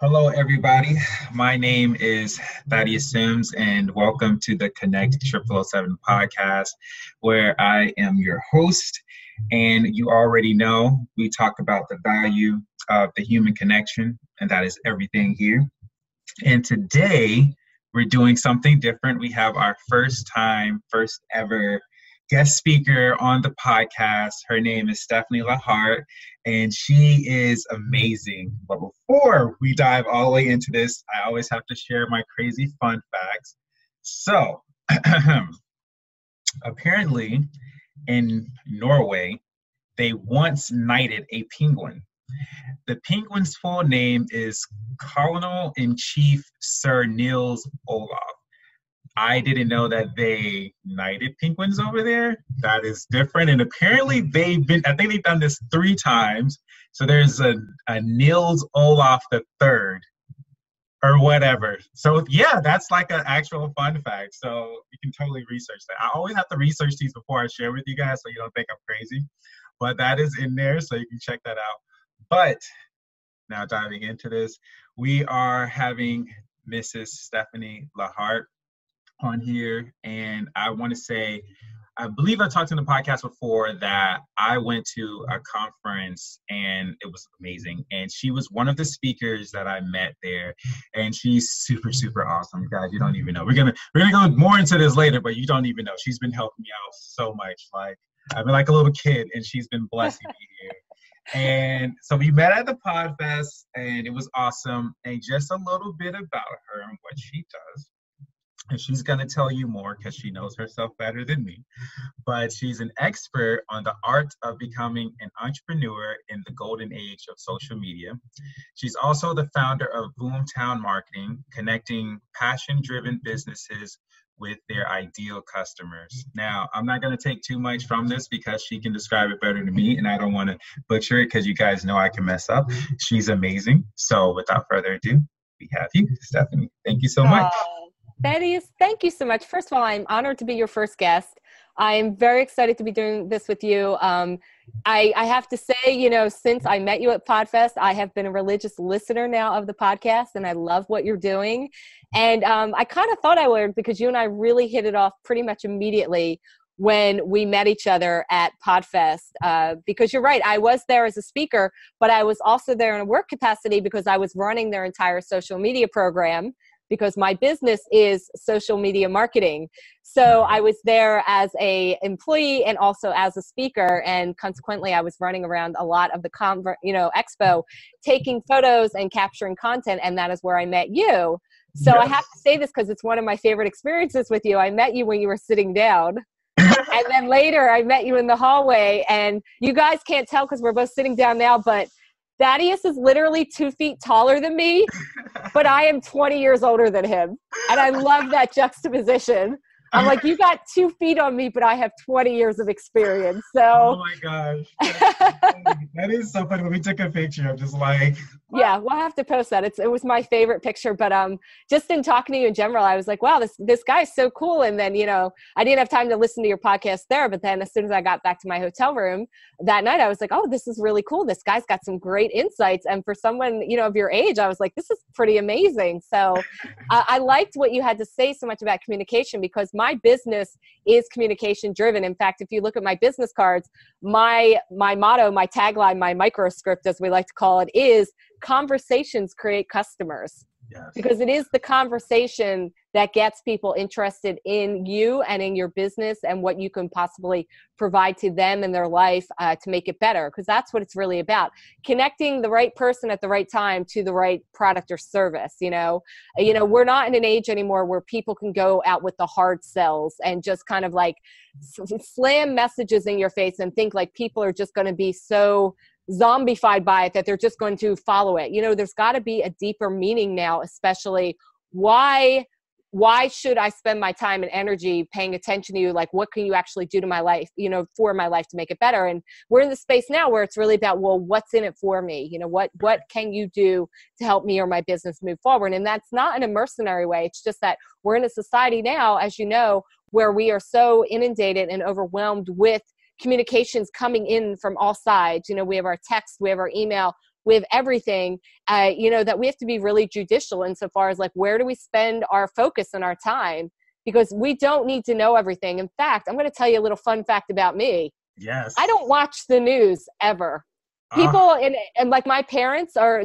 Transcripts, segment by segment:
Hello, everybody. My name is Thaddeus Sims, and welcome to the Connect 0007 podcast, where I am your host. And you already know we talk about the value of the human connection, and that is everything here. And today we're doing something different. We have our first ever guest speaker on the podcast. Her name is Stefanie LaHart, and she is amazing. But before we dive all the way into this, I always have to share my crazy fun facts. So, apparently in Norway, they once knighted a penguin. The penguin's full name is Colonel-in-Chief Sir Niels Olaf. I didn't know that they knighted penguins over there. That is different. And apparently I think they've done this 3 times. So there's a Niels Olaf III or whatever. So yeah, that's like an actual fun fact. So you can totally research that. I always have to research these before I share with you guys so you don't think I'm crazy. But that is in there, so you can check that out. But now diving into this, we are having Mrs. Stefanie LaHart on here, and I want to say, I believe I talked in the podcast before that I went to a conference and it was amazing, and she was one of the speakers that I met there, and she's super, super awesome, guys. You don't even know. We're gonna go more into this later, but you don't even know. She's been helping me out so much. Like, I've been like a little kid, and she's been blessing me here. And so we met at the Podfest, and it was awesome. And just a little bit about her and what she does. And she's going to tell you more because she knows herself better than me. But she's an expert on the art of becoming an entrepreneur in the golden age of social media. She's also the founder of Boomtown Marketing, connecting passion-driven businesses with their ideal customers. Now, I'm not going to take too much from this because she can describe it better than me, and I don't want to butcher it because you guys know I can mess up. She's amazing. So without further ado, we have you, Stefanie. Thank you so much. Thaddeus, thank you so much. First of all, I'm honored to be your first guest. I'm very excited to be doing this with you. I have to say, since I met you at Podfest, I have been a religious listener now of the podcast, and I love what you're doing. And I kind of thought I would, because you and I really hit it off pretty much immediately when we met each other at Podfest, because you're right, I was there as a speaker, but I was also there in a work capacity because I was running their entire social media program, because my business is social media marketing. So I was there as a employee and also as a speaker, and consequently I was running around a lot of the expo, taking photos and capturing content, and that is where I met you. So yes. I have to say this because it's one of my favorite experiences with you. I met you when you were sitting down. And then later I met you in the hallway, and you guys can't tell because we're both sitting down now, but Thaddeus is literally 2 feet taller than me, but I am 20 years older than him. And I love that juxtaposition. I'm like, you got 2 feet on me, but I have 20 years of experience. So, oh my gosh. That is so funny. When we took a picture, I'm just like, what? Yeah, we'll have to post that. It was my favorite picture, but just in talking to you in general, I was like, wow, this guy's so cool. And then, I didn't have time to listen to your podcast there, but then as soon as I got back to my hotel room that night, I was like, oh, this is really cool. This guy's got some great insights. And for someone, of your age, I was like, this is pretty amazing. So I liked what you had to say so much about communication, because my business is communication driven. In fact, if you look at my business cards, my motto, my tagline, my microscript, as we like to call it, is conversations create customers. Yes. Because it is the conversation that gets people interested in you and in your business and what you can possibly provide to them in their life to make it better. Because that's what it's really about. Connecting the right person at the right time to the right product or service. We're not in an age anymore where people can go out with the hard sells and just kind of like slam messages in your face and think like people are just going to be so zombified by it that they're just going to follow it. There's got to be a deeper meaning now, especially why should I spend my time and energy paying attention to you? Like, what can you actually do to my life, for my life to make it better? And we're in the space now where it's really about, well, what's in it for me? What can you do to help me or my business move forward? And that's not in a mercenary way. It's just that we're in a society now, as you know, where we are so inundated and overwhelmed with communications coming in from all sides. We have our text, we have our email, we have everything, that we have to be really judicial insofar as like, where do we spend our focus and our time? Because we don't need to know everything. In fact, I'm going to tell you a little fun fact about me. Yes. I don't watch the news ever. People and like my parents are,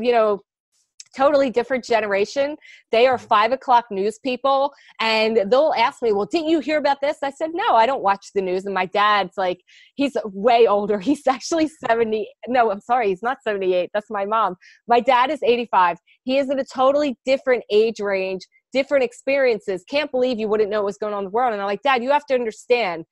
totally different generation. They are 5 o'clock news people, and they'll ask me, well, didn't you hear about this? I said, no, I don't watch the news. And my dad's like, he's way older. He's actually 70. No, I'm sorry. He's not 78. That's my mom. My dad is 85. He is in a totally different age range, different experiences. Can't believe you wouldn't know what was going on in the world. And I'm like, Dad, you have to understand,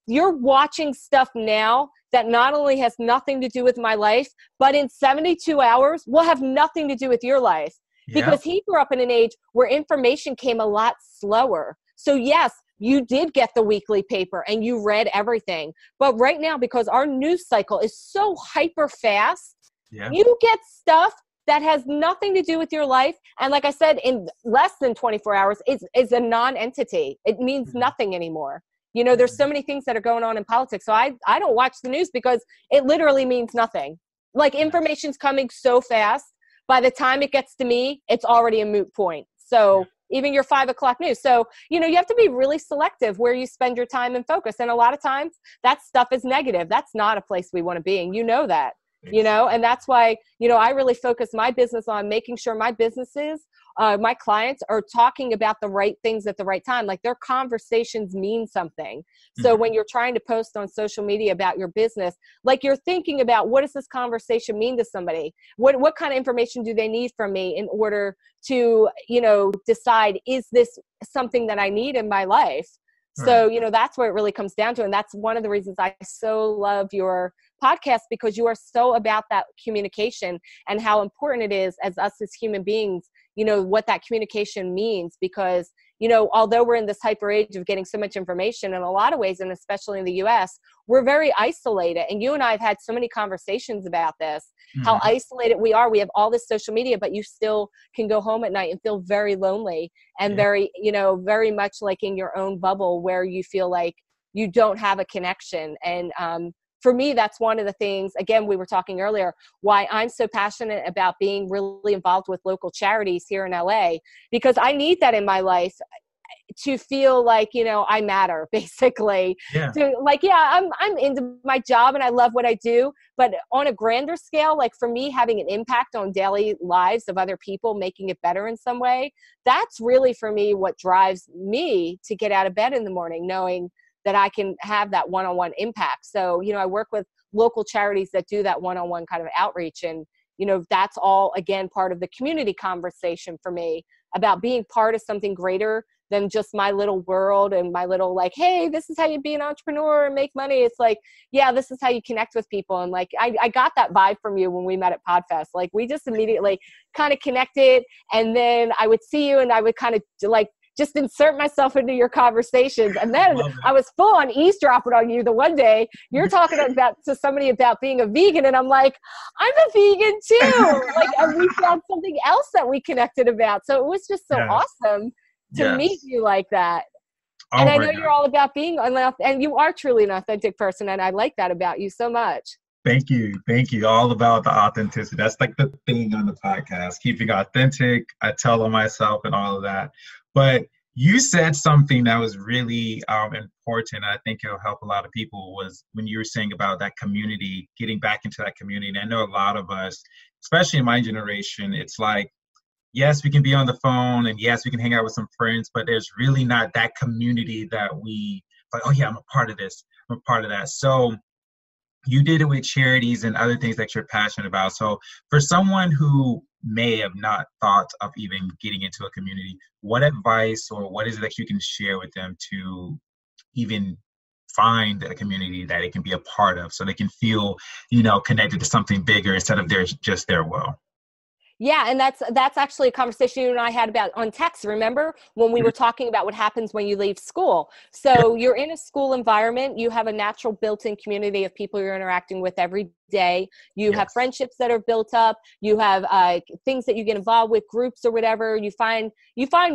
you're watching stuff now that not only has nothing to do with my life, but in 72 hours will have nothing to do with your life. Because he grew up in an age where information came a lot slower. So yes, you did get the weekly paper and you read everything. But right now, because our news cycle is so hyper fast, you get stuff that has nothing to do with your life. And like I said, in less than 24 hours, is a non-entity. It means nothing anymore. There's so many things that are going on in politics. So I don't watch the news because it literally means nothing. Like, information's coming so fast. By the time it gets to me, it's already a moot point. So even your 5 o'clock news. So, you have to be really selective where you spend your time and focus. And a lot of times that stuff is negative. That's not a place we want to be. And that, and that's why, I really focus my business on making sure my businesses, my clients are talking about the right things at the right time. Like, their conversations mean something. So when you're trying to post on social media about your business, like, you're thinking about, what does this conversation mean to somebody? What kind of information do they need from me in order to, decide, is this something that I need in my life? So, that's where it really comes down to. And that's one of the reasons I so love your podcast, because you are so about that communication and how important it is as us as human beings, what that communication means. Because, although we're in this hyper age of getting so much information in a lot of ways, and especially in the US, we're very isolated. And you and I have had so many conversations about this, how isolated we are. We have all this social media, but you still can go home at night and feel very lonely and very, very much like in your own bubble where you feel like you don't have a connection. And, for me, that's one of the things, again, we were talking earlier, why I'm so passionate about being really involved with local charities here in LA, because I need that in my life to feel like, I matter, basically. I'm into my job and I love what I do, but on a grander scale, like, for me, having an impact on daily lives of other people, making it better in some way, that's really, for me, what drives me to get out of bed in the morning, knowing that I can have that one-on-one impact. So, I work with local charities that do that one-on-one kind of outreach. And, that's all, again, part of the community conversation for me about being part of something greater than just my little world and my little, like, hey, this is how you be an entrepreneur and make money. It's like, yeah, this is how you connect with people. And like, I got that vibe from you when we met at PodFest. Like, we just immediately kind of connected. And then I would see you and I would kind of like, just insert myself into your conversations. And then I was full on eavesdropping on you the one day. You're talking to somebody about being a vegan. And I'm like, I'm a vegan too. Like, and we found something else that we connected about. So it was just so awesome to meet you like that. And I know you're all about being and you are truly an authentic person. And I like that about you so much. Thank you. Thank you. All about the authenticity. That's like the thing on the podcast, keeping authentic. I tell on myself and all of that. But you said something that was really important. I think it'll help a lot of people, was when you were saying about that community, getting back into that community. And I know a lot of us, especially in my generation, it's like, yes, we can be on the phone and yes, we can hang out with some friends, but there's really not that community that we like, oh yeah, I'm a part of this, I'm a part of that. So you did it with charities and other things that you're passionate about. So for someone who may have not thought of even getting into a community, what advice or what is it that you can share with them to even find a community that it can be a part of, so they can feel, connected to something bigger instead of just their will? Yeah. And that's actually a conversation you and I had about on text. Remember when we were talking about what happens when you leave school? So you're in a school environment, you have a natural built-in community of people you're interacting with every day. You have friendships that are built up. You have things that you get involved with, groups or whatever. You find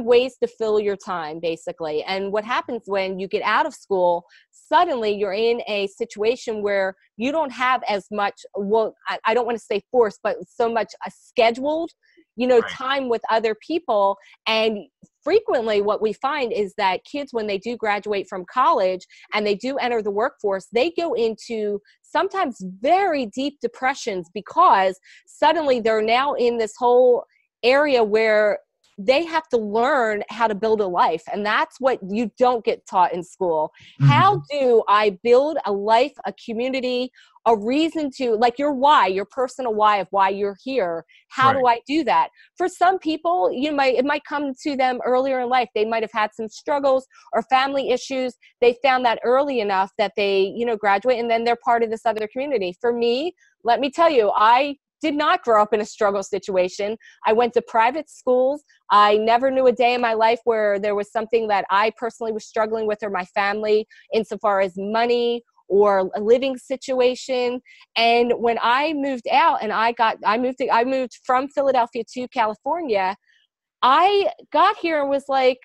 ways to fill your time, basically. And what happens when you get out of school, suddenly you're in a situation where you don't have as much, well, I don't want to say forced, but so much scheduled, time with other people. And frequently what we find is that kids, when they do graduate from college and they do enter the workforce, they go into sometimes very deep depressions because suddenly they're now in this whole area where they have to learn how to build a life. And that's what you don't get taught in school. Mm-hmm. How do I build a life, a community, a reason to, like your why, your personal why of why you're here? How do I do that? For some people, it might come to them earlier in life. They might have had some struggles or family issues. They found that early enough that they, graduate, and then they're part of this other community. For me, let me tell you, I did not grow up in a struggle situation. I went to private schools. I never knew a day in my life where there was something that I personally was struggling with or my family insofar as money or a living situation. And when I moved out and I moved from Philadelphia to California, I got here and was like,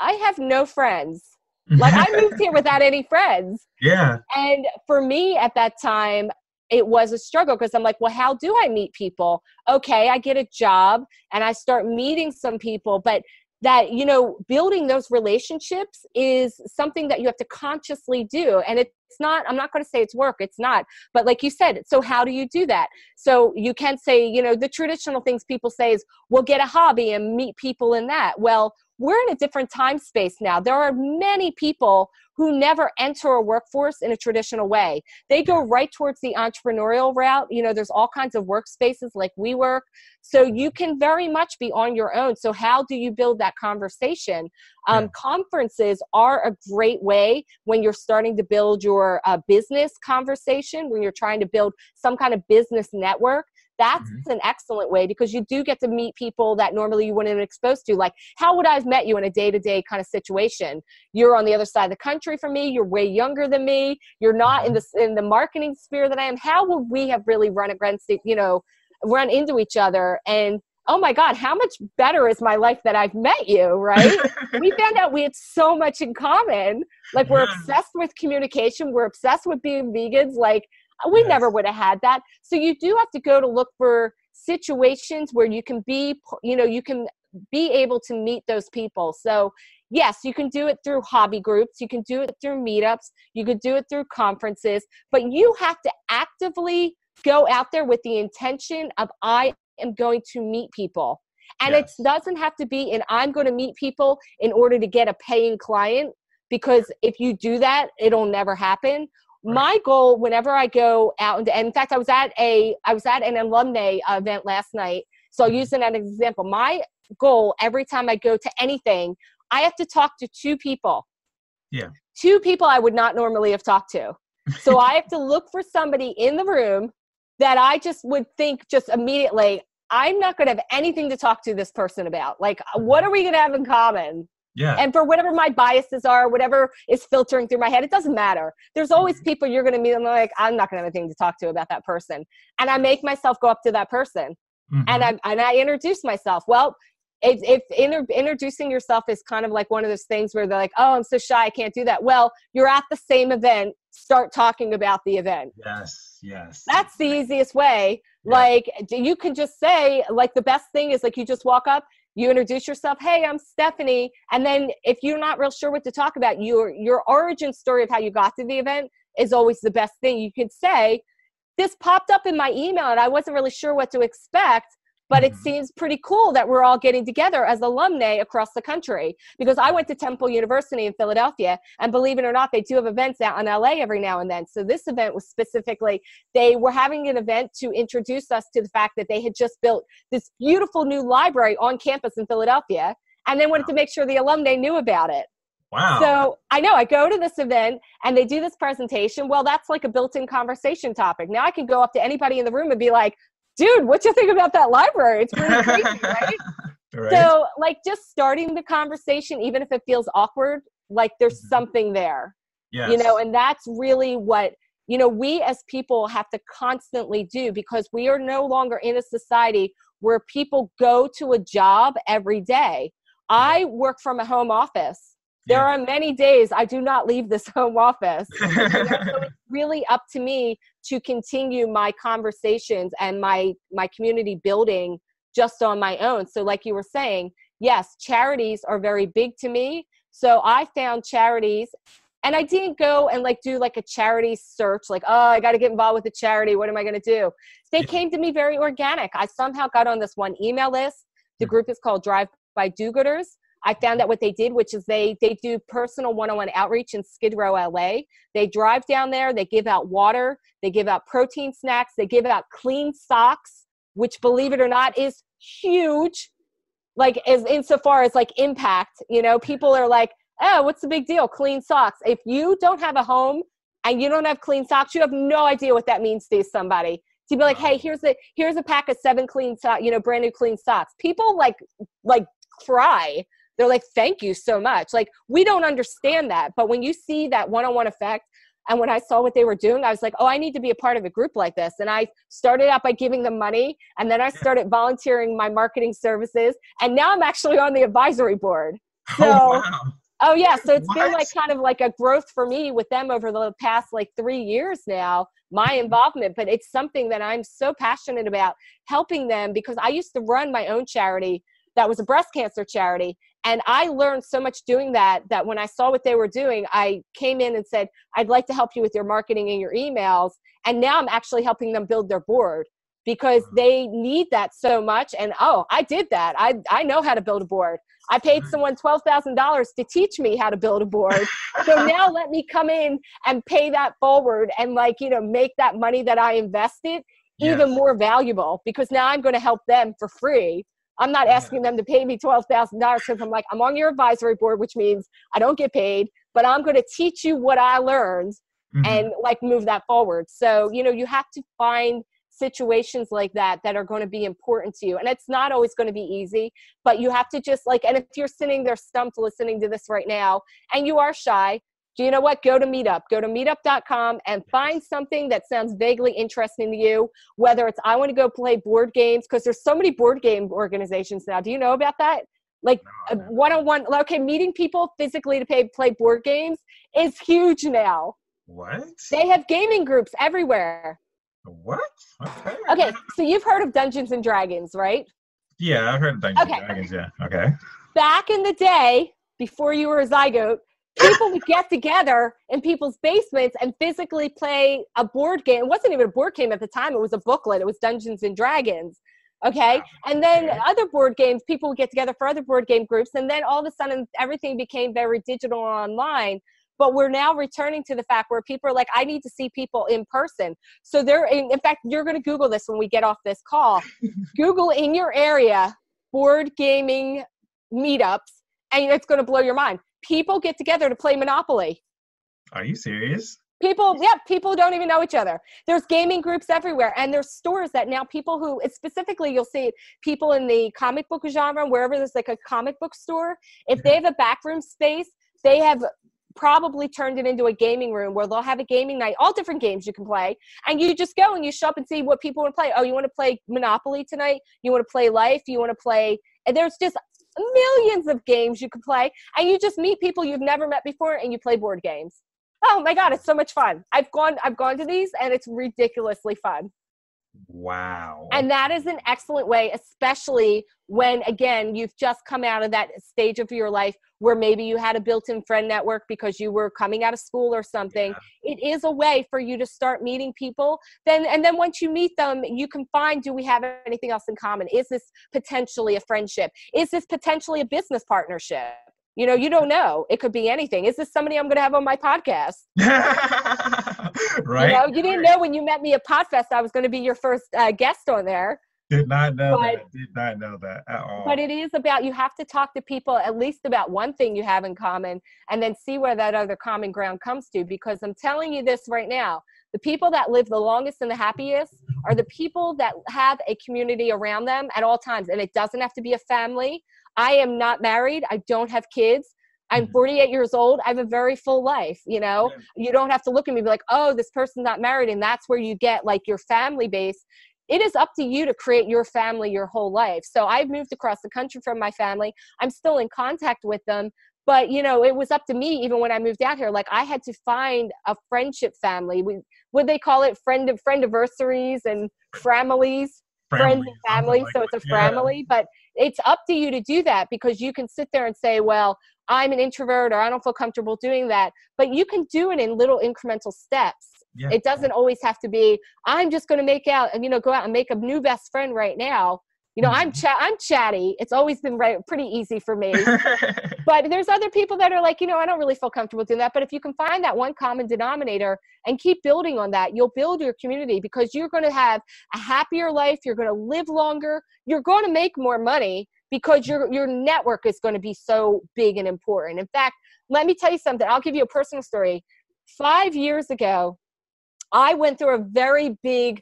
I have no friends. Like I moved here without any friends. Yeah. And for me at that time, it was a struggle because I'm like, well, how do I meet people? Okay, I get a job and I start meeting some people, but that, building those relationships is something that you have to consciously do. And it's not, I'm not going to say it's work, it's not, but like you said, so how do you do that? So you can say, the traditional things people say is, well, get a hobby and meet people in that. Well, we're in a different time space now. There are many people who never enter a workforce in a traditional way. They go right towards the entrepreneurial route. There's all kinds of workspaces like WeWork. So you can very much be on your own. So how do you build that conversation? Conferences are a great way when you're starting to build your business conversation, when you're trying to build some kind of business network. That's an excellent way because you do get to meet people that normally you wouldn't have been exposed to. Like, how would I have met you in a day-to-day kind of situation? You're on the other side of the country from me. You're way younger than me. You're not in the marketing sphere that I am. How would we have really run into each other? And oh my God, how much better is my life that I've met you, right? We found out we had so much in common. Like we're obsessed with communication. We're obsessed with being vegans. Like, we never would have had that. So you do have to go to look for situations where you can be, you can be able to meet those people. So yes, you can do it through hobby groups. You can do it through meetups. You could do it through conferences, but you have to actively go out there with the intention of, I am going to meet people. And it doesn't have to be I'm going to meet people in order to get a paying client, because if you do that, it'll never happen. My goal whenever I go out, and in fact, I was at an alumni event last night. So I'll use it as an example. My goal every time I go to anything, I have to talk to two people. Yeah. Two people I would not normally have talked to. So I have to look for somebody in the room that I just would think just immediately, I'm not going to have anything to talk to this person about. Like, what are we going to have in common? Yeah. And for whatever my biases are, whatever is filtering through my head, it doesn't matter. There's always people you're going to meet and they're like, I'm not going to have anything to talk to about that person. And I make myself go up to that person and I introduce myself. Well, introducing yourself is kind of like one of those things where they're like, oh, I'm so shy, I can't do that. Well, you're at the same event. Start talking about the event. Yes. That's the easiest way. Yeah. Like, you can just say, like, the best thing is like, you just walk up, you introduce yourself. Hey, I'm Stefanie. And then if you're not real sure what to talk about, your origin story of how you got to the event is always the best thing. You could say, this popped up in my email and I wasn't really sure what to expect, but it seems pretty cool that we're all getting together as alumni across the country, because I went to Temple University in Philadelphia, and believe it or not, they do have events out in LA every now and then. So this event was specifically, they were having an event to introduce us to the fact that they had just built this beautiful new library on campus in Philadelphia, and they wanted to make sure the alumni knew about it. Wow. So I know I go to this event and they do this presentation. Well, that's like a built-in conversation topic. Now I can go up to anybody in the room and be like, dude, what you think about that library? It's pretty crazy, right? Right? So like just starting the conversation, even if it feels awkward, like there's something there, and that's really what, we as people have to constantly do, because we are no longer in a society where people go to a job every day. I work from a home office. There are many days I do not leave this home office. So it's really up to me to continue my conversations and my community building just on my own. So like you were saying, yes, charities are very big to me. So I found charities, and I didn't go and do a charity search, I got to get involved with a charity. What am I going to do? They came to me very organic. I somehow got on this one email list. The group is called Drive by Do-Gooders. I found out what they did, which is they do personal one-on-one outreach in Skid Row, LA. They drive down there. They give out water. They give out protein snacks. They give out clean socks, which, believe it or not, is huge. As insofar as impact, people are like, oh, what's the big deal? Clean socks. If you don't have a home and you don't have clean socks, you have no idea what that means to somebody. To be like, hey, here's a pack of 7 clean socks, brand new clean socks. People cry. They're like, thank you so much. We don't understand that. But when you see that one-on-one effect, and when I saw what they were doing, I was like, oh, I need to be a part of a group like this. And I started out by giving them money, and then I started volunteering my marketing services. And now I'm actually on the advisory board. So, oh yeah. So it's been kind of a growth for me with them over the past 3 years now, my involvement. But it's something that I'm so passionate about, helping them, because I used to run my own charity that was a breast cancer charity. And I learned so much doing that when I saw what they were doing, I came in and said, I'd like to help you with your marketing and your emails. And now I'm actually helping them build their board, because they need that so much. And I did that. I know how to build a board. I paid someone $12,000 to teach me how to build a board. So now let me come in and pay that forward and make that money that I invested even more valuable, because now I'm going to help them for free. I'm not asking them to pay me $12,000, because I'm on your advisory board, which means I don't get paid, but I'm going to teach you what I learned and move that forward. So, you have to find situations like that are going to be important to you. And it's not always going to be easy, but you have to just and if you're sitting there stumped listening to this right now and you are shy, do you know what? Go to Meetup. Go to meetup.com and find something that sounds vaguely interesting to you, whether it's I want to go play board games, because there's so many board game organizations now. Do you know about that? One-on-one, meeting people physically to play board games is huge now. What? They have gaming groups everywhere. What? Okay, so you've heard of Dungeons and Dragons, right? Yeah, I've heard of Dungeons and Dragons, yeah. Okay. Back in the day, before you were a zygote, people would get together in people's basements and physically play a board game. It wasn't even a board game at the time. It was a booklet. It was Dungeons and Dragons. Okay. Wow. And then other board games, people would get together for other board game groups. And then all of a sudden, everything became very digital and online. But we're now returning to the fact where people are like, I need to see people in person. So in fact, you're going to Google this when we get off this call. Google in your area, board gaming meetups, and it's going to blow your mind. People get together to play Monopoly. Are you serious? People don't even know each other. There's gaming groups everywhere. And there's stores that now people who, specifically you'll see people in the comic book genre, wherever there's a comic book store, if they have a backroom space, they have probably turned it into a gaming room where they'll have a gaming night, all different games you can play. And you just go and you shop and see what people want to play. Oh, you want to play Monopoly tonight? You want to play Life? You want to play, and there's just millions of games you can play, and you just meet people you've never met before and you play board games. Oh my God, it's so much fun. I've gone to these and it's ridiculously fun. Wow. And that is an excellent way, especially when, again, you've just come out of that stage of your life where maybe you had a built-in friend network because you were coming out of school or something. Yeah. It is a way for you to start meeting people. And then once you meet them, you can find, do we have anything else in common? Is this potentially a friendship? Is this potentially a business partnership? You don't know. It could be anything. Is this somebody I'm going to have on my podcast? Right. You didn't know when you met me at Podfest I was going to be your first guest on there. Did not know that at all. But it is about, you have to talk to people at least about one thing you have in common and then see where that other common ground comes to. Because I'm telling you this right now, the people that live the longest and the happiest are the people that have a community around them at all times. And it doesn't have to be a family. I am not married. I don't have kids. I'm 48 years old. I have a very full life. You know, you don't have to look at me and be like, oh, this person's not married. And that's where you get like your family base. It is up to you to create your family your whole life. So I've moved across the country from my family. I'm still in contact with them. But, you know, it was up to me even when I moved out here. Like I had to find a friendship family. Would they call it friendiversaries and families? Friends and family. So it's a family. But it's up to you to do that, because you can sit there and say, well, I'm an introvert, or I don't feel comfortable doing that. But you can do it in little incremental steps. Yeah. It doesn't always have to be, I'm just going to make out and, you know, go out and make a new best friend right now. You know, I'm chatty. It's always been pretty easy for me. But there's other people that are like, you know, I don't really feel comfortable doing that. But if you can find that one common denominator and keep building on that, you'll build your community, because you're going to have a happier life. You're going to live longer. You're going to make more money, because your network is going to be so big and important. In fact, let me tell you something. I'll give you a personal story. 5 years ago, I went through a very big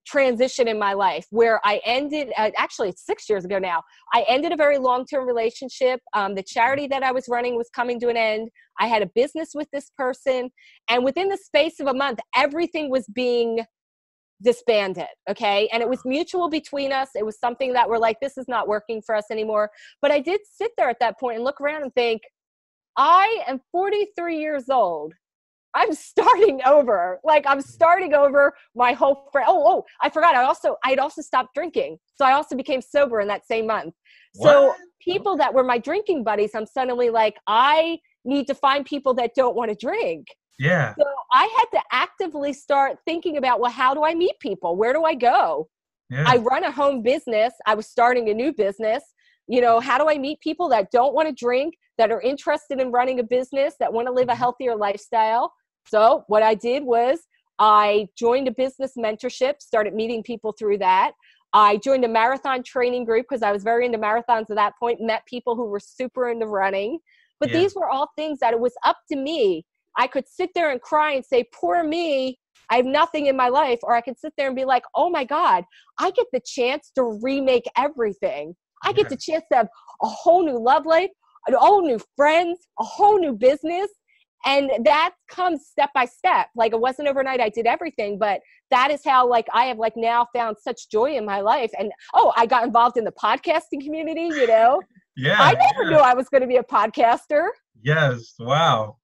transition in my life where I ended, actually it's 6 years ago now, I ended a very long-term relationship. The charity that I was running was coming to an end. I had a business with this person, and within the space of a month, everything was being disbanded. Okay. And it was mutual between us. It was something that we're like, this is not working for us anymore. But I did sit there at that point and look around and think, I am 43 years old. I'm starting over. Like I'm starting over my whole friend. Oh, I forgot. I'd also stopped drinking. So I also became sober in that same month. What? So people that were my drinking buddies, I'm suddenly like, I need to find people that don't want to drink. Yeah. So I had to actively start thinking about, well, how do I meet people? Where do I go? Yeah. I run a home business. I was starting a new business. You know, how do I meet people that don't want to drink, that are interested in running a business, that want to live a healthier lifestyle? So what I did was I joined a business mentorship, started meeting people through that. I joined a marathon training group because I was very into marathons at that point, met people who were super into running. But these were all things that it was up to me. I could sit there and cry and say, poor me, I have nothing in my life. Or I could sit there and be like, oh my God, I get the chance to remake everything. I get the chance to have a whole new love life, a whole new friends, a whole new business. And that comes step by step. Like it wasn't overnight I did everything, but that is how like I have like now found such joy in my life. And I got involved in the podcasting community, you know. I never knew I was going to be a podcaster. Yes. Wow.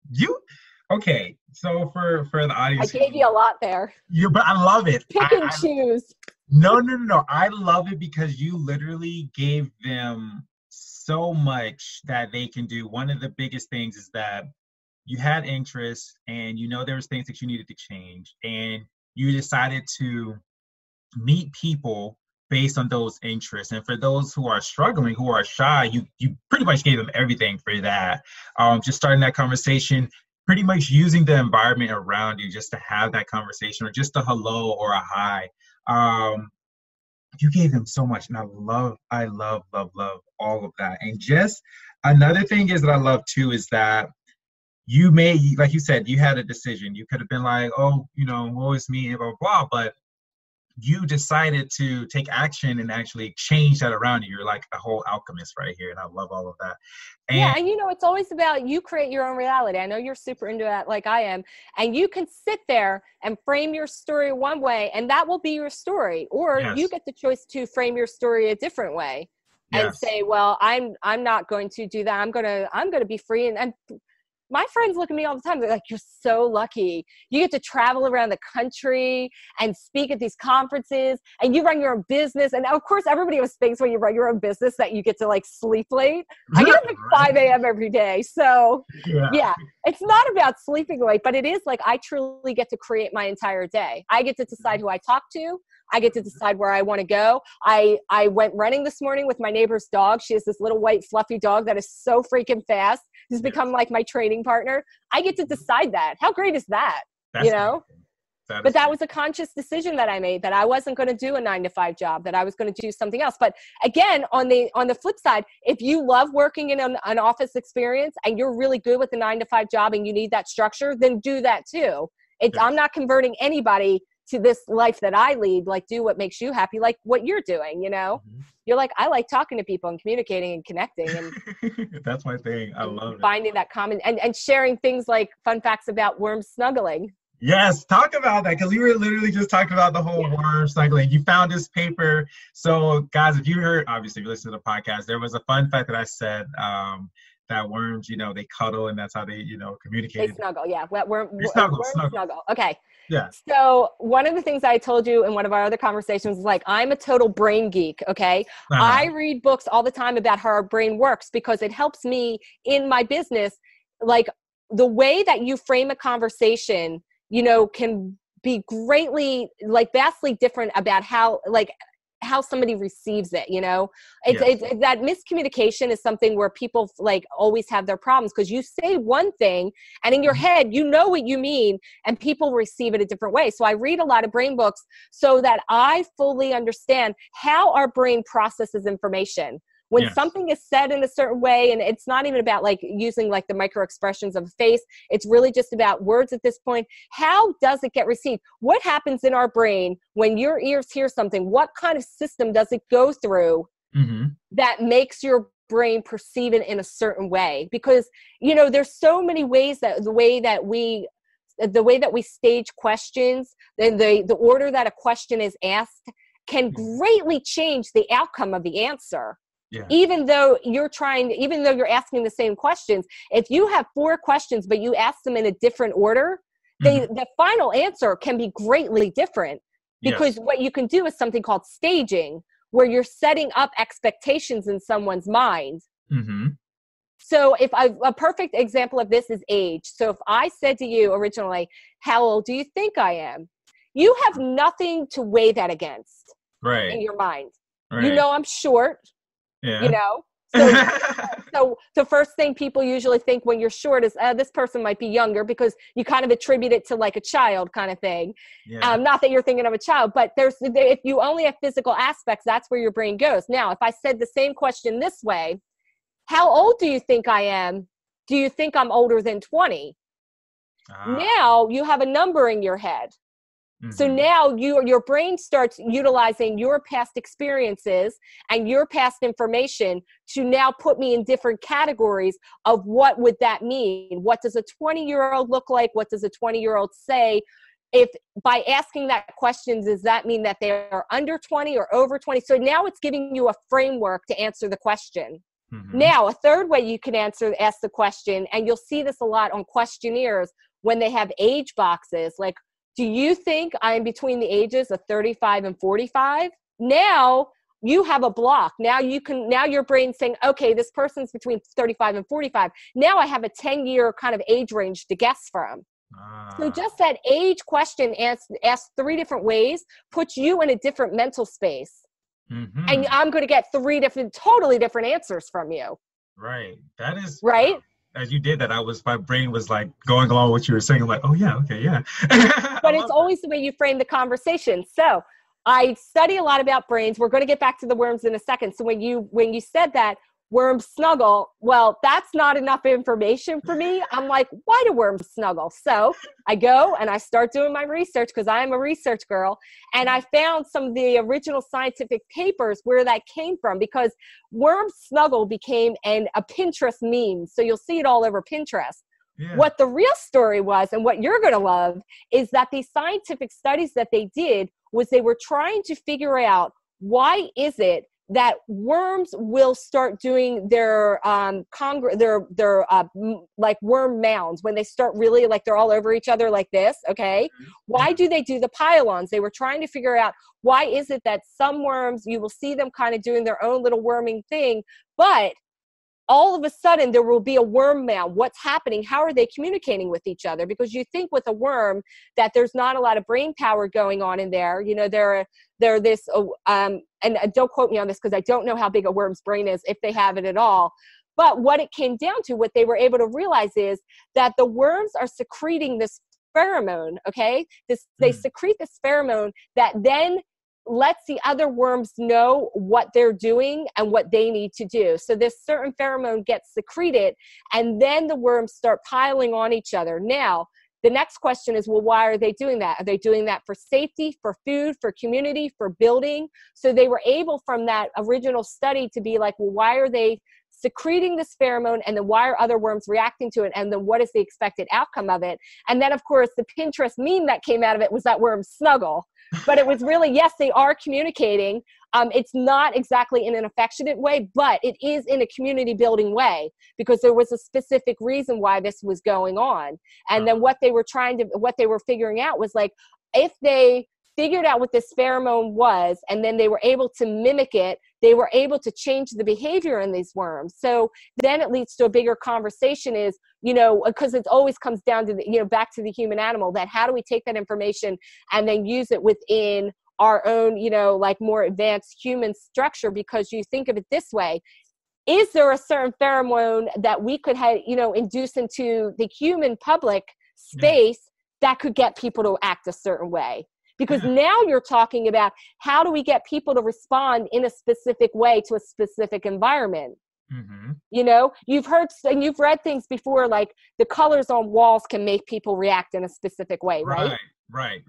Okay. So for the audience, I gave you a lot there. But I love it. Pick and choose. No. I love it because you literally gave them so much that they can do. One of the biggest things is that you had interests and you know there was things that you needed to change, and you decided to meet people based on those interests. And for those who are struggling, who are shy, you pretty much gave them everything for that. Just starting that conversation, pretty much using the environment around you just to have that conversation, or just a hello or a hi. You gave them so much, and I love all of that. And just another thing is that I love too is that you like you said, you had a decision. You could have been like, oh, you know, woe is me, blah, blah, blah. But you decided to take action and actually change that around you. You're like a whole alchemist right here. And I love all of that. And you know, it's always about you create your own reality. I know you're super into that like I am. And you can sit there and frame your story one way, and that will be your story. Or you get the choice to frame your story a different way and say, well, I'm not going to do that. I'm gonna be free. And my friends look at me all the time. They're like, you're so lucky. You get to travel around the country and speak at these conferences, and you run your own business. And of course, everybody always thinks when you run your own business that you get to like sleep late. I get up at 5 a.m. every day. So yeah, it's not about sleeping late, but it is like I truly get to create my entire day. I get to decide who I talk to. I get to decide where I want to go. I went running this morning with my neighbor's dog. She has this little white fluffy dog that is so freaking fast. He's become like my training partner. I get to decide that. How great is that? You know? But that was a conscious decision that I made, that I wasn't going to do a 9-to-5 job, that I was going to do something else. But again, on the flip side, if you love working in an office experience and you're really good with the 9-to-5 job and you need that structure, then do that too. I'm not converting anybody to this life that I lead, like do what makes you happy, like what you're doing, you know? Mm-hmm. You're like, I like talking to people and communicating and connecting and That's my thing. I love it. Finding that common and sharing things like fun facts about worms snuggling. Yes, talk about that, because we were literally just talking about the whole worm cycling. You found this paper. So guys, if you heard, obviously if you listen to the podcast, there was a fun fact that I said, that worms, they cuddle, and that's how they, communicate. They snuggle, yeah. Worms snuggle. Okay. Yeah. So one of the things I told you in one of our other conversations is like, I'm a total brain geek, okay? Uh-huh. I read books all the time about how our brain works because it helps me in my business. Like the way that you frame a conversation, can be greatly, like vastly different about how somebody receives it, it's that miscommunication is something where people like always have their problems because you say one thing and in your head, what you mean, and people receive it a different way. So I read a lot of brain books so that I fully understand how our brain processes information. When something is said in a certain way, and it's not even about like using like the micro expressions of a face, it's really just about words at this point. How does it get received? What happens in our brain when your ears hear something? What kind of system does it go through that makes your brain perceive it in a certain way? Because, there's so many ways that the way that we stage questions, and the order that a question is asked can greatly change the outcome of the answer. Yeah. Even though you're asking the same questions, if you have 4 questions, but you ask them in a different order, the final answer can be greatly different because what you can do is something called staging, where you're setting up expectations in someone's mind. Mm-hmm. So a perfect example of this is age. So if I said to you originally, how old do you think I am? You have nothing to weigh that against in your mind. Right. I'm short. Yeah. So the first thing people usually think when you're short is this person might be younger, because you kind of attribute it to like a child kind of thing. Yeah. Not that you're thinking of a child, but if you only have physical aspects, that's where your brain goes. Now, if I said the same question this way, how old do you think I am? Do you think I'm older than 20? Now you have a number in your head. Mm-hmm. So now your brain starts utilizing your past experiences and your past information to now put me in different categories of what would that mean? What does a 20-year-old look like? What does a 20-year-old say? If by asking that question, does that mean that they're under 20 or over 20? So now it's giving you a framework to answer the question. Mm-hmm. Now, a third way you can ask the question, and you'll see this a lot on questionnaires when they have age boxes, like, do you think I'm between the ages of 35 and 45? Now you have a block. Now your brain's saying, okay, this person's between 35 and 45. Now I have a 10-year kind of age range to guess from. So just that age question asked 3 different ways puts you in a different mental space. Mm-hmm. And I'm going to get 3 totally different answers from you. Right. That is right. As you did that, my brain was like going along with what you were saying. I'm like, oh yeah, okay, yeah. But it's always the way you frame the conversation. So I study a lot about brains. We're going to get back to the worms in a second. So when you said that, worms snuggle, well, that's not enough information for me. I'm like, why do worms snuggle? So I go and I start doing my research, because I am a research girl. And I found some of the original scientific papers where that came from, because worms snuggle became a Pinterest meme. So you'll see it all over Pinterest. Yeah. What the real story was, and what you're going to love, is that these scientific studies that they did was they were trying to figure out, why is it that worms will start doing their like worm mounds when they start really like they're all over each other like this, okay? Why do they do the pylons? They were trying to figure out, why is it that some worms, you will see them kind of doing their own little worming thing, but all of a sudden there will be a worm mound. What's happening? How are they communicating with each other? Because you think with a worm that there's not a lot of brain power going on in there. They're this, and don't quote me on this because I don't know how big a worm's brain is, if they have it at all. But what it came down to, what they were able to realize is that the worms are secreting this pheromone, okay? They secrete this pheromone that then lets the other worms know what they're doing and what they need to do. So this certain pheromone gets secreted, and then the worms start piling on each other. Now, the next question is, well, why are they doing that? Are they doing that for safety, for food, for community, for building? So they were able from that original study to be like, well, why are they secreting this pheromone, and then why are other worms reacting to it, and then what is the expected outcome of it? And then, of course, the Pinterest meme that came out of it was that worm snuggle. But it was really, yes, they are communicating. It's not exactly in an affectionate way, but it is in a community building way, because there was a specific reason why this was going on. And then what they were figuring out was like, if they figured out what this pheromone was, and then they were able to mimic it, they were able to change the behavior in these worms. So then it leads to a bigger conversation is, because it always comes down to back to the human animal, that how do we take that information and then use it within our own, like more advanced human structure? Because you think of it this way, is there a certain pheromone that we could have, induce into the human public space that could get people to act a certain way? Because now you're talking about how do we get people to respond in a specific way to a specific environment? Mm-hmm. You've heard and you've read things before, like the colors on walls can make people react in a specific way, right? Right.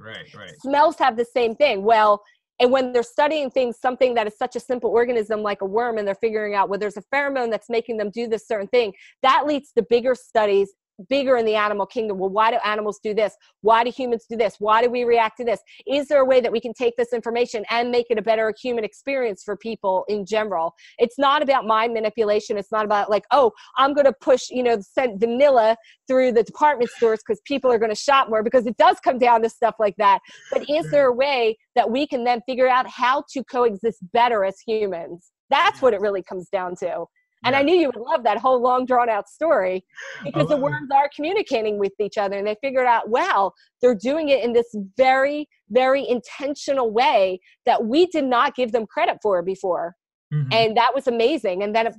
Smells have the same thing. Well, and when they're studying something that is such a simple organism like a worm, and they're figuring out, well, there's a pheromone that's making them do this certain thing, that leads to bigger studies, bigger in the animal kingdom. Well, why do animals do this? Why do humans do this? Why do we react to this? Is there a way that we can take this information and make it a better human experience for people in general? It's not about mind manipulation. It's not about like, oh, I'm going to push, send vanilla through the department stores because people are going to shop more, because it does come down to stuff like that. But is there a way that we can then figure out how to coexist better as humans? That's what it really comes down to. And I knew you would love that whole long drawn out story, because the worms are communicating with each other, and they figured out, wow, they're doing it in this very, very intentional way that we did not give them credit for before. Mm-hmm. And that was amazing. And then it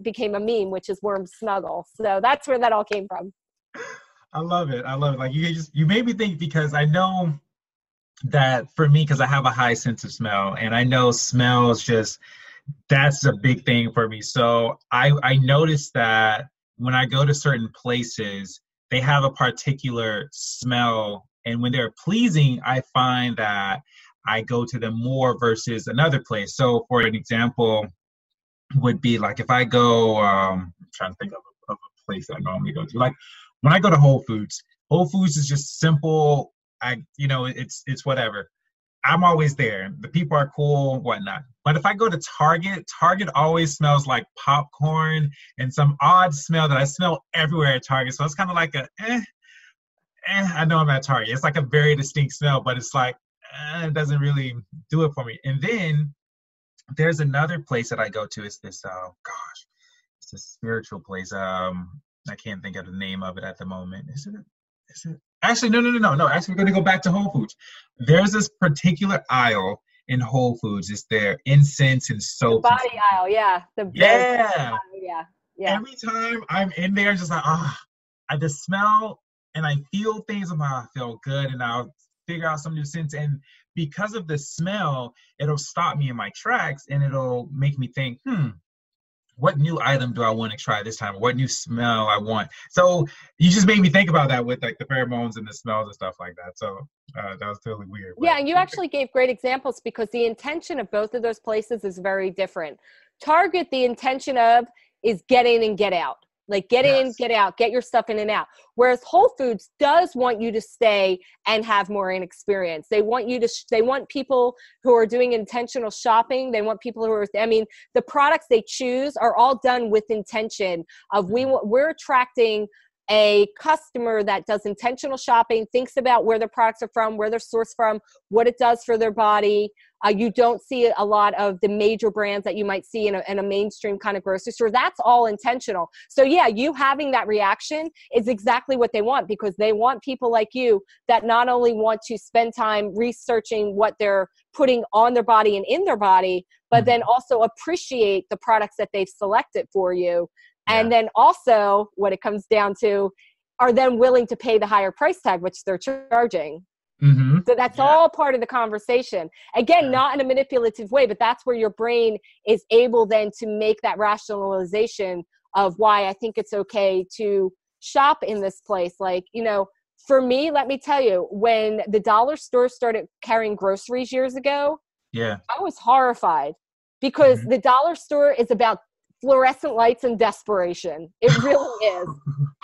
became a meme, which is worm snuggle. So that's where that all came from. I love it. Like you made me think, because I know that for me, because I have a high sense of smell, and I know smells that's a big thing for me. So I noticed that when I go to certain places, they have a particular smell. And when they're pleasing, I find that I go to them more versus another place. So for an example would be like, if I go, I'm trying to think of a place that I normally go to. Like when I go to Whole Foods is just simple. It's whatever. I'm always there. The people are cool, whatnot. But if I go to Target always smells like popcorn and some odd smell that I smell everywhere at Target. So it's kind of like I know I'm at Target. It's like a very distinct smell, but it's like, it doesn't really do it for me. And then there's another place that I go to. It's this, it's a spiritual place. I can't think of the name of it at the moment. Is it? Actually, no. Actually, we're going to go back to Whole Foods. There's this particular aisle in Whole Foods. It's their incense and soap. The body aisle, yeah. Yeah. Yeah. Every time I'm in there, just like, I just smell and I feel things. I feel good, and I'll figure out some new scents. And because of the smell, it'll stop me in my tracks, and it'll make me think, what new item do I want to try this time? What new smell I want? So you just made me think about that with like the pheromones and the smells and stuff like that. So that was totally weird. Yeah, and you actually gave great examples, because the intention of both of those places is very different. Target, the intention of is get in and get out. Like get in, get out, get your stuff in and out. Whereas Whole Foods does want you to stay and have more in experience. They want you to, they want people who are doing intentional shopping. They want people who are, the products they choose are all done with intention of we're attracting a customer that does intentional shopping, thinks about where their products are from, where they're sourced from, what it does for their body. You don't see a lot of the major brands that you might see in a mainstream kind of grocery store. That's all intentional. So yeah, you having that reaction is exactly what they want, because they want people like you that not only want to spend time researching what they're putting on their body and in their body, but then also appreciate the products that they've selected for you. And then also what it comes down to are then willing to pay the higher price tag, which they're charging. Mm-hmm. So that's all part of the conversation. Again, not in a manipulative way, but that's where your brain is able then to make that rationalization of why I think it's okay to shop in this place. Like, for me, let me tell you, when the dollar store started carrying groceries years ago, Yeah. I was horrified because the dollar store is about fluorescent lights and desperation. It really is.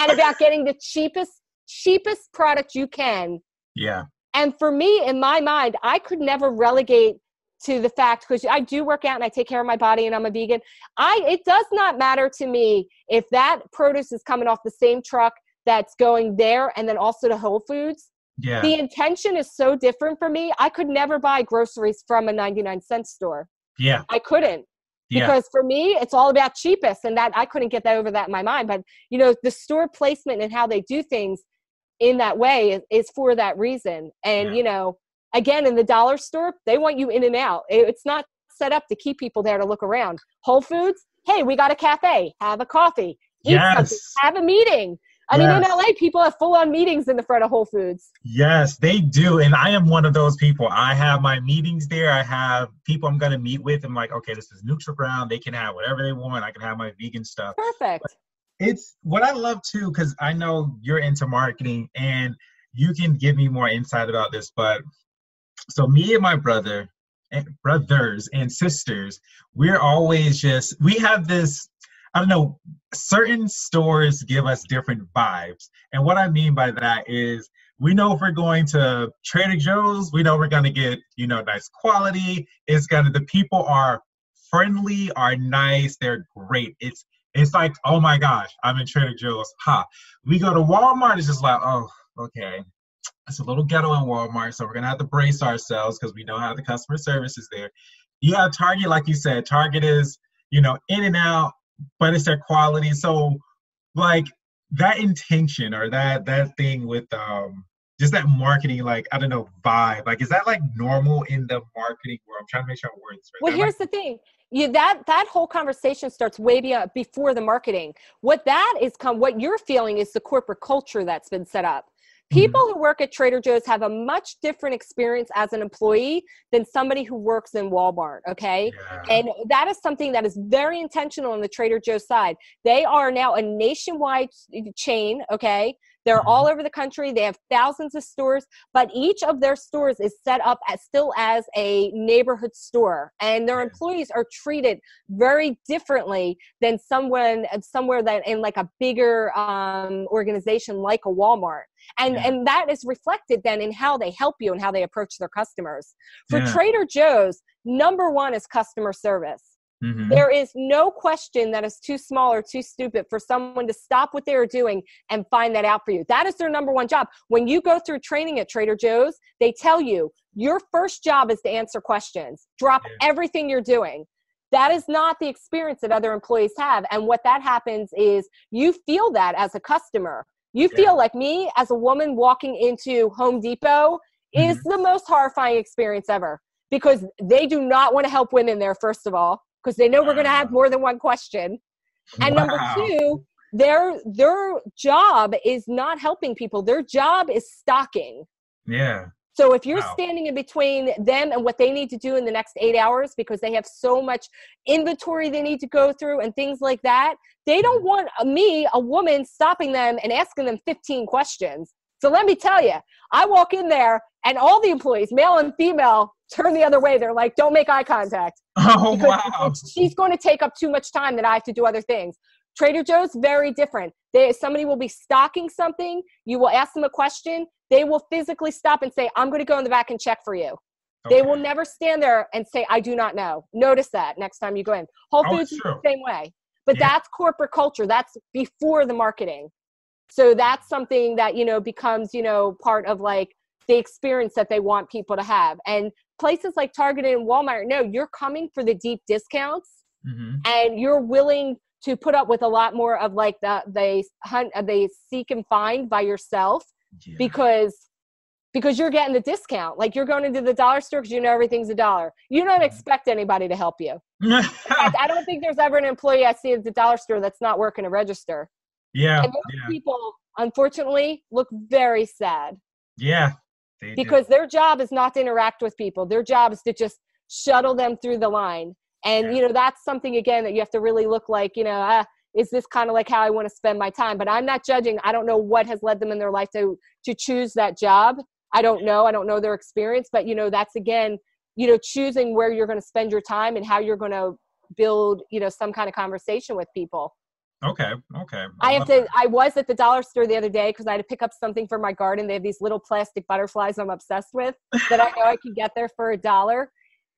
And about getting the cheapest product you can. Yeah. And for me, in my mind, I could never relegate to the fact, because I do work out and I take care of my body and I'm a vegan. It does not matter to me if that produce is coming off the same truck that's going there and then also to Whole Foods. Yeah. The intention is so different for me. I could never buy groceries from a 99-cent store. Yeah. I couldn't. Because for me, it's all about cheapest, and that I couldn't get that over that in my mind. But, the store placement and how they do things in that way is for that reason. And, again, in the dollar store, they want you in and out. It's not set up to keep people there to look around. Whole Foods, hey, we got a cafe, have a coffee, eat something, have a meeting. I mean, in LA, people have full-on meetings in the front of Whole Foods. Yes, they do. And I am one of those people. I have my meetings there. I have people I'm going to meet with. I'm like, okay, this is neutral ground. They can have whatever they want. I can have my vegan stuff. Perfect. But it's what I love, too, because I know you're into marketing and you can give me more insight about this. But so me and my brothers and sisters, we're always we have this, I don't know, certain stores give us different vibes. And what I mean by that is we know if we're going to Trader Joe's, we know we're going to get, nice quality. The people are friendly, are nice, they're great. It's like, oh my gosh, I'm in Trader Joe's. We go to Walmart, it's just like, oh, okay. It's a little ghetto in Walmart, so we're going to have to brace ourselves because we know how the customer service is there. You have Target, like you said. Target is, in and out, but it's their quality. So, like, that intention or that thing with just that marketing, like, I don't know, vibe. Like, is that, like, normal in the marketing world? I'm trying to make sure I word this right. Well, here's the thing. That whole conversation starts way before the marketing. What you're feeling is the corporate culture that's been set up. People who work at Trader Joe's have a much different experience as an employee than somebody who works in Walmart, okay? Yeah. And that is something that is very intentional on the Trader Joe's side. They are now a nationwide chain, okay? They're all over the country. They have thousands of stores, but each of their stores is set up still as a neighborhood store, and their employees are treated very differently than somewhere that in like a bigger organization like a Walmart. And that is reflected then in how they help you and how they approach their customers. For Trader Joe's, number one is customer service. There is no question that is too small or too stupid for someone to stop what they're doing and find that out for you. That is their number one job. When you go through training at Trader Joe's, they tell you your first job is to answer questions. Drop everything you're doing. That is not the experience that other employees have. And what that happens is you feel that as a customer. You feel like me as a woman walking into Home Depot is the most horrifying experience ever, because they do not want to help women there, first of all, because they know we're going to have more than one question. And number two, their job is not helping people. Their job is stocking. Yeah. So if you're standing in between them and what they need to do in the next 8 hours, because they have so much inventory they need to go through and things like that, they don't want me, a woman, stopping them and asking them 15 questions. So let me tell you, I walk in there and all the employees, male and female, turn the other way. They're like, don't make eye contact. Oh, wow. She's going to take up too much time that I have to do other things. Trader Joe's, very different. Somebody will be stocking something. You will ask them a question. They will physically stop and say, I'm going to go in the back and check for you. Okay. They will never stand there and say, I do not know. Notice that next time you go in. Whole Foods is the same way. But that's corporate culture. That's before the marketing. So that's something that, becomes, part of like the experience that they want people to have. And places like Target and Walmart, no, you're coming for the deep discounts and you're willing to put up with a lot more of like they seek and find by yourself because you're getting the discount. Like you're going into the dollar store because everything's $1. You don't expect anybody to help you. In fact, I don't think there's ever an employee I see at the dollar store that's not working a register. Yeah. And those people, unfortunately, look very sad. Yeah. Because their job is not to interact with people. Their job is to just shuttle them through the line. And, that's something, again, that you have to really look like, is this kind of like how I want to spend my time? But I'm not judging. I don't know what has led them in their life to choose that job. I don't know their experience, but that's again, choosing where you're going to spend your time and how you're going to build, some kind of conversation with people. Okay. I was at the dollar store the other day because I had to pick up something for my garden. They have these little plastic butterflies I'm obsessed with that I know I can get there for $1.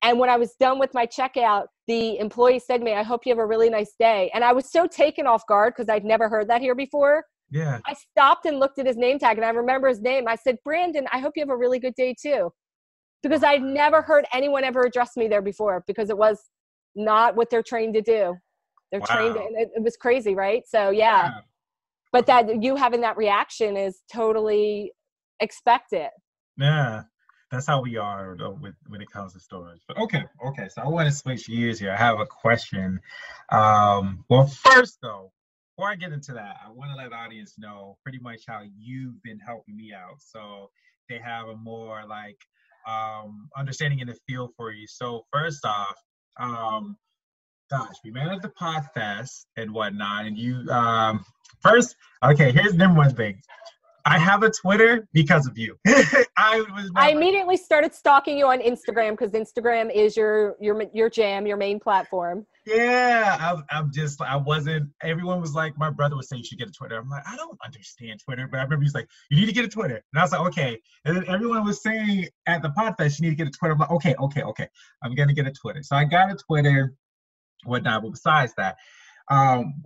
And when I was done with my checkout, the employee said to me, "I hope you have a really nice day." And I was so taken off guard because I'd never heard that here before. Yeah. I stopped and looked at his name tag and I remember his name. I said, "Brandon, I hope you have a really good day too." Because I'd never heard anyone ever address me there before because it was not what they're trained to do. They're trained, and it was crazy, right? So yeah. But that you having that reaction is totally expected. Yeah. That's how we are when it comes to stores. But okay. So I want to switch gears here. I have a question. Well, first though, before I get into that, I want to let the audience know pretty much how you've been helping me out, so they have a more like understanding and a feel for you. So first off, we met at the podcast and whatnot, and you first. Okay, here's the number one thing. I have a Twitter because of you. I immediately started stalking you on Instagram because Instagram is your jam, your main platform. Yeah, everyone was like, my brother was saying you should get a Twitter. I'm like, I don't understand Twitter, but I remember he's like, you need to get a Twitter. And I was like, okay. And then everyone was saying at the podcast, you need to get a Twitter. I'm like, okay. I'm going to get a Twitter. So I got a Twitter, whatnot, but besides that,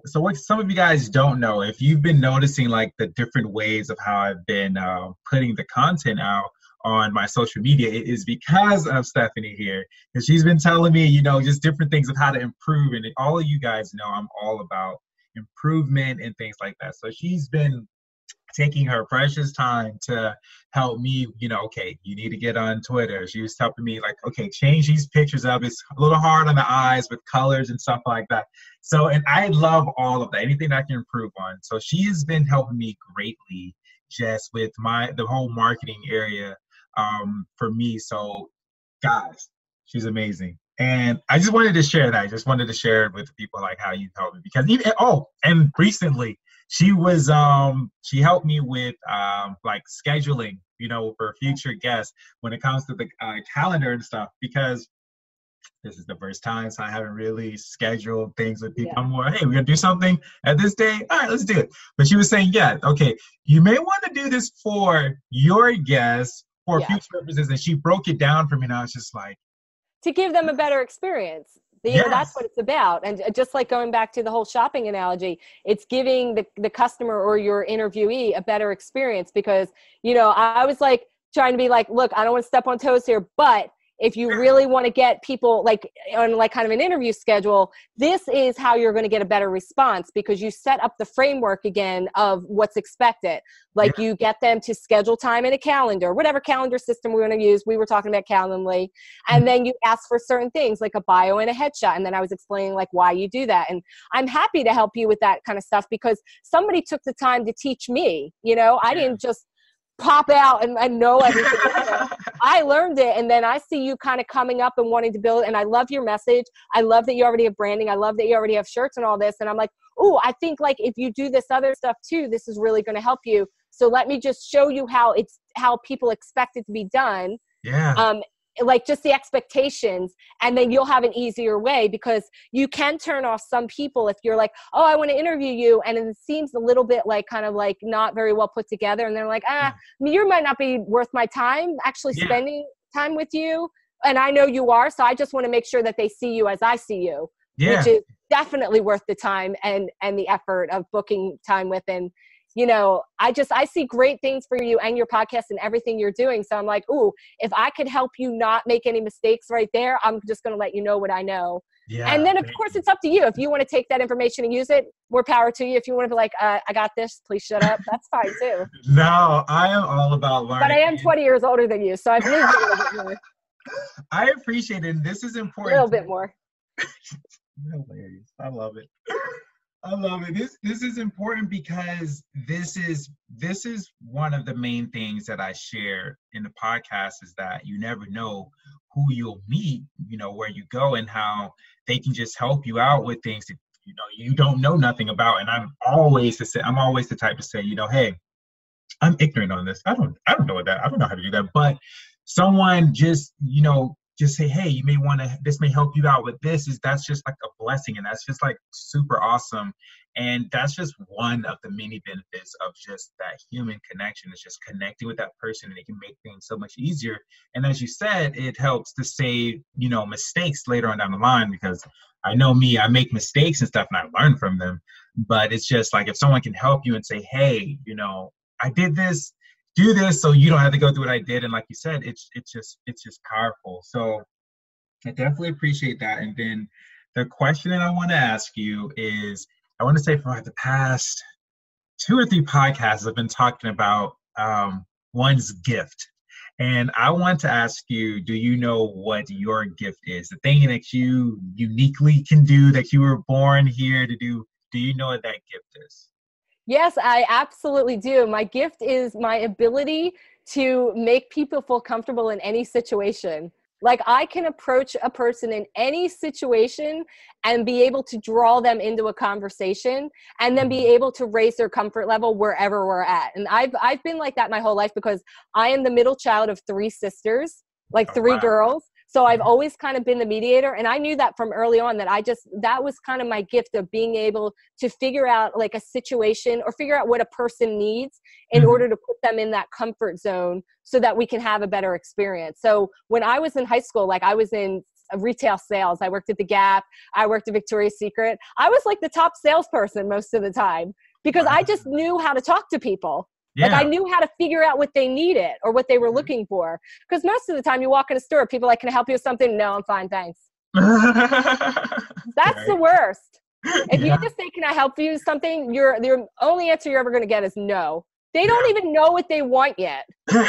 so what some of you guys don't know, if you've been noticing like the different ways of how I've been putting the content out on my social media, it is because of Stefanie here. Because she's been telling me, just different things of how to improve. And all of you guys know I'm all about improvement and things like that. So she's been taking her precious time to help me, okay, you need to get on Twitter. She was helping me like, okay, change these pictures up. It's a little hard on the eyes with colors and stuff like that. So, and I love all of that, anything I can improve on. So she has been helping me greatly just with the whole marketing area for me. So guys, she's amazing. And I just wanted to share that. I just wanted to share it with people like how you helped me because and recently, she helped me with like scheduling, for future guests when it comes to the calendar and stuff, because this is the first time, so I haven't really scheduled things with people. Yeah. I'm more, hey, we're going to do something at this day. All right, let's do it. But she was saying, yeah, okay, you may want to do this for your guests for future purposes. And she broke it down for me. And I was just like, to give them a better experience. That's what it's about. And just like going back to the whole shopping analogy, it's giving the customer or your interviewee a better experience because, I was like trying to be like, look, I don't want to step on toes here, but if you really want to get people like on like kind of an interview schedule, this is how you're going to get a better response because you set up the framework again of what's expected. Like you get them to schedule time in a calendar, whatever calendar system we're going to use. We were talking about Calendly. And then you ask for certain things like a bio and a headshot. And then I was explaining like why you do that. And I'm happy to help you with that kind of stuff because somebody took the time to teach me, I didn't just pop out and know everything. I learned it, and then I see you kind of coming up and wanting to build, and I love your message. I love that you already have branding. I love that you already have shirts and all this, and I'm like, oh, I think like if you do this other stuff too, this is really going to help you. So let me just show you how people expect it to be done. Yeah. Like just the expectations, and then you'll have an easier way because you can turn off some people if you're like, oh, I want to interview you. And it seems a little bit like kind of like not very well put together. And they're like, you might not be worth my time actually spending time with you. And I know you are. So I just want to make sure that they see you as I see you, which is definitely worth the time and the effort of booking time with. And I see great things for you and your podcast and everything you're doing. So I'm like, ooh, if I could help you not make any mistakes right there, I'm just going to let you know what I know. Yeah, and then of course it's up to you. If you want to take that information and use it, more power to you. If you want to be like, I got this, please shut up. That's fine too. No, I am all about learning. But I am 20 years older than you. So I've lived a little bit more. I appreciate it. And this is important. A little bit more. Hilarious. I love it. I love it. This is important because this is one of the main things that I share in the podcast is that you never know who you'll meet, where you go and how they can just help you out with things. you don't know nothing about. And I'm always the type to say, hey, I'm ignorant on this. I don't know I don't know how to do that. But someone just say, hey, you may want to, this may help you out with this, that's just like a blessing. And that's just like super awesome. And that's just one of the many benefits of just that human connection. It's just connecting with that person, and it can make things so much easier. And as you said, it helps to save, mistakes later on down the line, because I know me, I make mistakes and stuff and I learn from them. But it's just like, if someone can help you and say, hey, I did this, do this, so you don't have to go through what I did. And like you said, it's just powerful. So I definitely appreciate that. And then the question that I want to ask you is, I want to say for the past 2 or 3 podcasts, I've been talking about one's gift. And I want to ask you, do you know what your gift is? The thing that you uniquely can do, that you were born here to do, do you know what that gift is? Yes, I absolutely do. My gift is my ability to make people feel comfortable in any situation. Like, I can approach a person in any situation and be able to draw them into a conversation, and then be able to raise their comfort level wherever we're at. And I've been like that my whole life, because I am the middle child of 3 sisters, like 3 girls. So I've always kind of been the mediator. And I knew that from early on, that that was kind of my gift, of being able to figure out like a situation, or figure out what a person needs in order to put them in that comfort zone, so that we can have a better experience. So when I was in high school, like, I was in retail sales. I worked at the Gap. I worked at Victoria's Secret. I was like the top salesperson most of the time, because I just knew how to talk to people. Yeah. Like, I knew how to figure out what they needed or what they were looking for. Because most of the time you walk in a store, people are like, can I help you with something? No, I'm fine, thanks. That's the worst. If you just say, can I help you with something? The only answer you're ever going to get is no. They don't even know what they want yet. They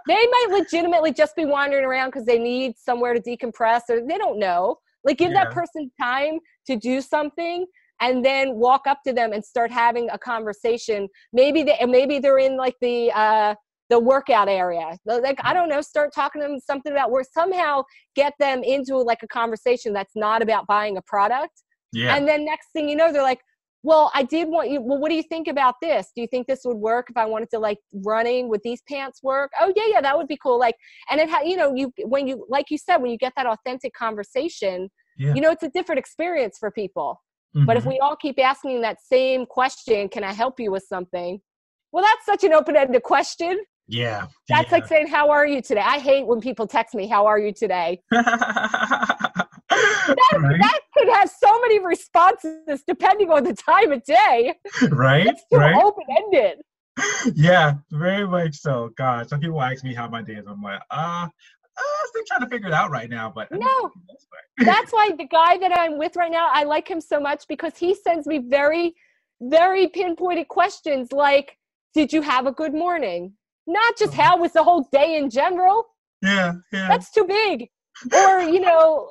might legitimately just be wandering around because they need somewhere to decompress, or they don't know. Like, give that person time to do something, and then walk up to them and start having a conversation. Maybe they're in like the workout area. Like, I don't know, start talking to them something about work. Somehow get them into like a conversation that's not about buying a product. Yeah. And then next thing you know, they're like, well, I did want you. Well, what do you think about this? Do you think this would work if I wanted to, like, running with these pants work? Oh yeah, that would be cool. Like, and it when you, like you said, when you get that authentic conversation, it's a different experience for people. But if we all keep asking that same question, can I help you with something? Well, that's such an open-ended question. Yeah. That's like saying, how are you today? I hate when people text me, how are you today? That could have so many responses depending on the time of day. Right. It's too open-ended. Yeah, very much so. God, some people ask me how my day is. I'm like, still trying to figure it out right now. But no, that's why the guy that I'm with right now, I like him so much, because he sends me very, very pinpointed questions like, did you have a good morning? Not just how was the whole day in general. Yeah. That's too big. Or,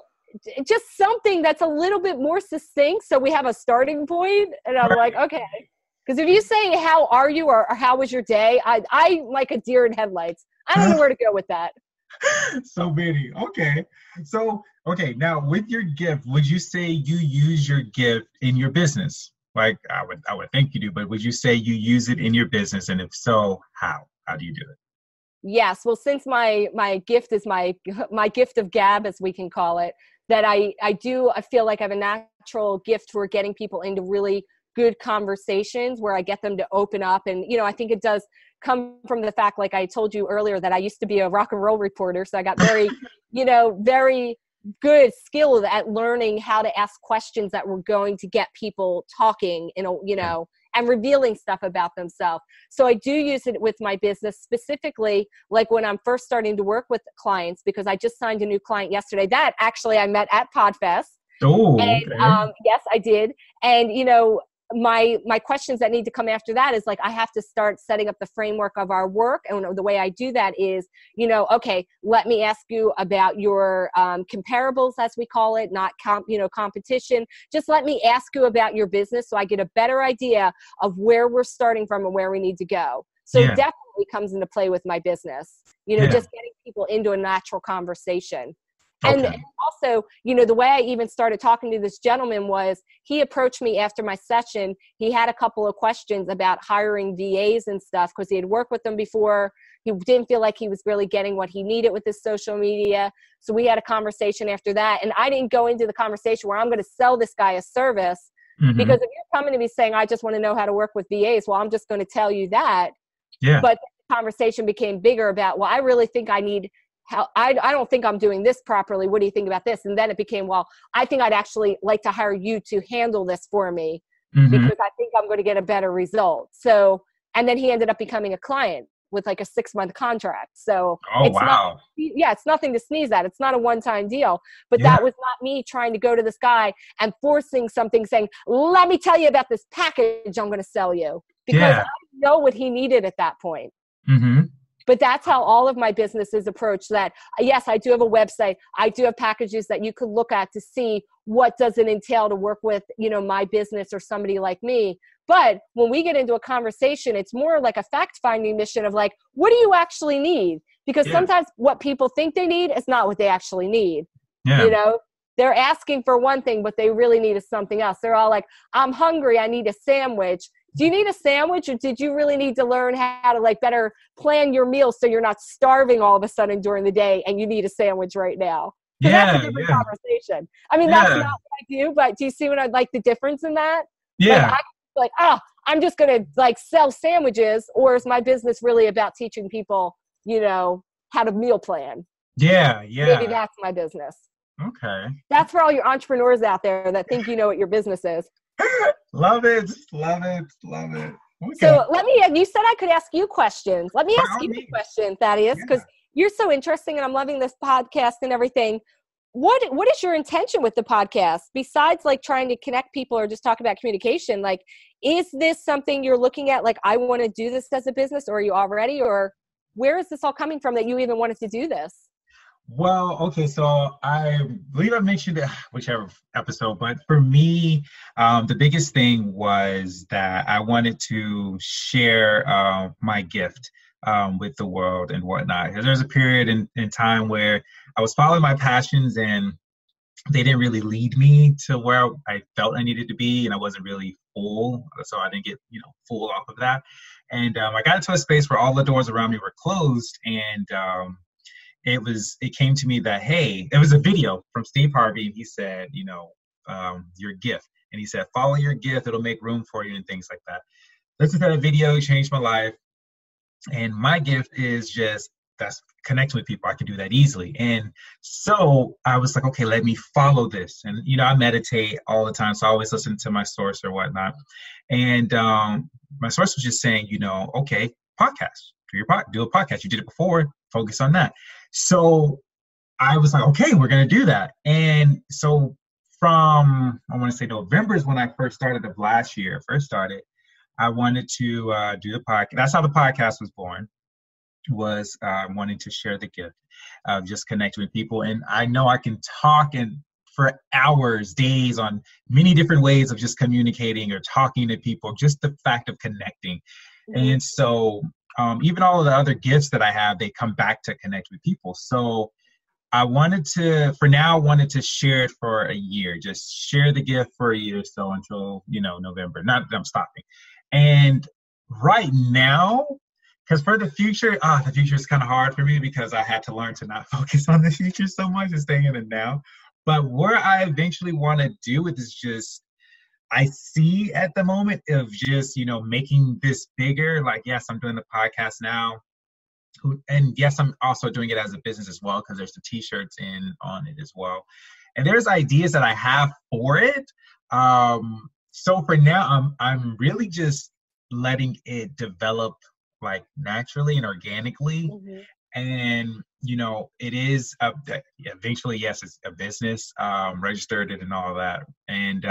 just something that's a little bit more succinct, so we have a starting point. And I'm like, okay. Because if you say, how are you, or how was your day, I like a deer in headlights. I don't know where to go with that. So many. Okay. So, now with your gift, would you say you use your gift in your business? Like, I would think you do, but would you say you use it in your business? And if so, how? How do you do it? Yes. Well, since my gift is my gift of gab, as we can call it, that I feel like I have a natural gift for getting people into really good conversations where I get them to open up. And, I think it does come from the fact, like I told you earlier, that I used to be a rock and roll reporter. So I got very, very good skill at learning how to ask questions that were going to get people talking, and revealing stuff about themselves. So I do use it with my business, specifically like when I'm first starting to work with clients, because I just signed a new client yesterday that actually I met at PodFest. Oh, and yes, I did. And, my questions that need to come after that is like, I have to start setting up the framework of our work. And the way I do that is, okay, let me ask you about your comparables, as we call it, not competition. Just let me ask you about your business so I get a better idea of where we're starting from and where we need to go. So it definitely comes into play with my business, just getting people into a natural conversation. And Okay. also, the way I even started talking to this gentleman was he approached me after my session. He had a couple of questions about hiring VAs and stuff because he had worked with them before. He didn't feel like he was really getting what he needed with his social media. So we had a conversation after that. And I didn't go into the conversation where I'm going to sell this guy a service, because if you're coming to me saying, I just want to know how to work with VAs, well, I'm just going to tell you that. Yeah. But the conversation became bigger about, well, I really think I need help. I don't think I'm doing this properly. What do you think about this? And then it became, well, I think I'd actually like to hire you to handle this for me because I think I'm going to get a better result. So, and then he ended up becoming a client with like a 6-month contract. So it's nothing to sneeze at. It's not a one-time deal, but that was not me trying to go to this guy and forcing something saying, let me tell you about this package I'm going to sell you, because I know what he needed at that point. But that's how all of my businesses approach that. Yes, I do have a website. I do have packages that you could look at to see what does it entail to work with, my business or somebody like me. But when we get into a conversation, it's more like a fact-finding mission of like, what do you actually need? Because sometimes what people think they need is not what they actually need. They're asking for one thing, but they really need is something else. They're all like, I'm hungry. I need a sandwich. Do you need a sandwich, or did you really need to learn how to like better plan your meal so you're not starving all of a sudden during the day and you need a sandwich right now? Because that's a different conversation. I mean, that's not what I do, but do you see what I'd like the difference in that? I'm just going to like sell sandwiches, or is my business really about teaching people, how to meal plan? Maybe that's my business. Okay. That's for all your entrepreneurs out there that think you know what your business is. Love it. Okay. So you said I could ask you questions. Let me ask you a question, Thaddeus, because you're so interesting and I'm loving this podcast and everything. What is your intention with the podcast besides like trying to connect people or just talk about communication? Like, is this something you're looking at? Like, I want to do this as a business, or are you already, or where is this all coming from that you even wanted to do this? Well, okay, so I believe I mentioned it, whichever episode, but for me, the biggest thing was that I wanted to share my gift with the world and whatnot. Because there's a period in time where I was following my passions and they didn't really lead me to where I felt I needed to be, and I wasn't really full, so I didn't get full off of that. And I got into a space where all the doors around me were closed, and it came to me that, hey, it was a video from Steve Harvey, and he said, your gift. And he said, follow your gift, it'll make room for you, and things like that. Listening to that video changed my life. And my gift is that's connecting with people. I can do that easily. And so I was like, okay, let me follow this. And, I meditate all the time. So I always listen to my source or whatnot. And my source was just saying, okay, podcast, do a podcast. You did it before, focus on that. So I was like, okay, we're going to do that. And so from, I want to say November is when I first started of last year, I wanted to do the podcast. That's how the podcast was born, was wanting to share the gift of just connecting with people. And I know I can talk for hours, days on many different ways of just communicating or talking to people, just the fact of connecting. And so even all of the other gifts that I have, they come back to connect with people. So I wanted to share it for a year, just share the gift for a year or so until, November. Not that I'm stopping. And right now, because for the future is kind of hard for me because I had to learn to not focus on the future so much and staying in the now. But where I eventually want to do it is just, I see at the moment of just, making this bigger. Like, yes, I'm doing the podcast now. And yes, I'm also doing it as a business as well, because there's the t-shirts on it as well. And there's ideas that I have for it. So for now, I'm really just letting it develop like naturally and organically. And, it is eventually, yes, it's a business, registered it and all that. And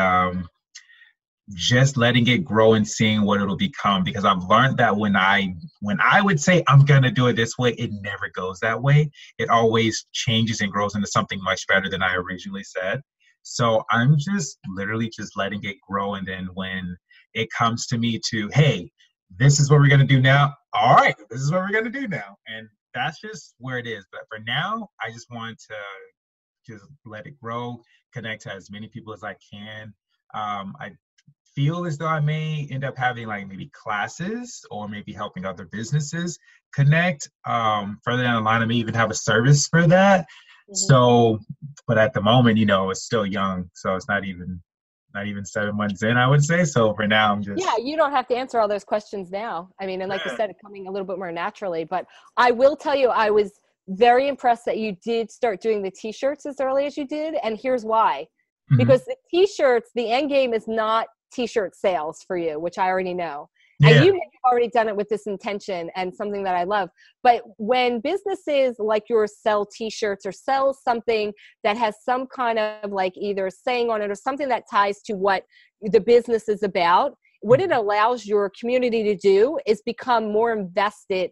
just letting it grow and seeing what it'll become, because I've learned that when I would say I'm going to do it this way, it never goes that way. It always changes and grows into something much better than I originally said. So I'm just literally just letting it grow. And then when it comes to me to, hey, this is what we're going to do now. All right, this is what we're going to do now. And that's just where it is. But for now, I just want to just let it grow, connect to as many people as I can. I feel as though I may end up having like maybe classes or maybe helping other businesses connect. Further down the line, I may even have a service for that. Mm-hmm. So, but at the moment, you know, it's still young. So it's not even 7 months in, I would say. So for now, I'm just... Yeah, you don't have to answer all those questions now. I mean, and like you said, it's coming a little bit more naturally. But I will tell you, I was very impressed that you did start doing the t-shirts as early as you did. And here's why. Mm-hmm. Because the t-shirts, the end game is not t-shirt sales for you, which I already know. Yeah. And you may have already done it with this intention and something that I love. But when businesses like yours sell t-shirts or sell something that has some kind of like either saying on it or something that ties to what the business is about, what it allows your community to do is become more invested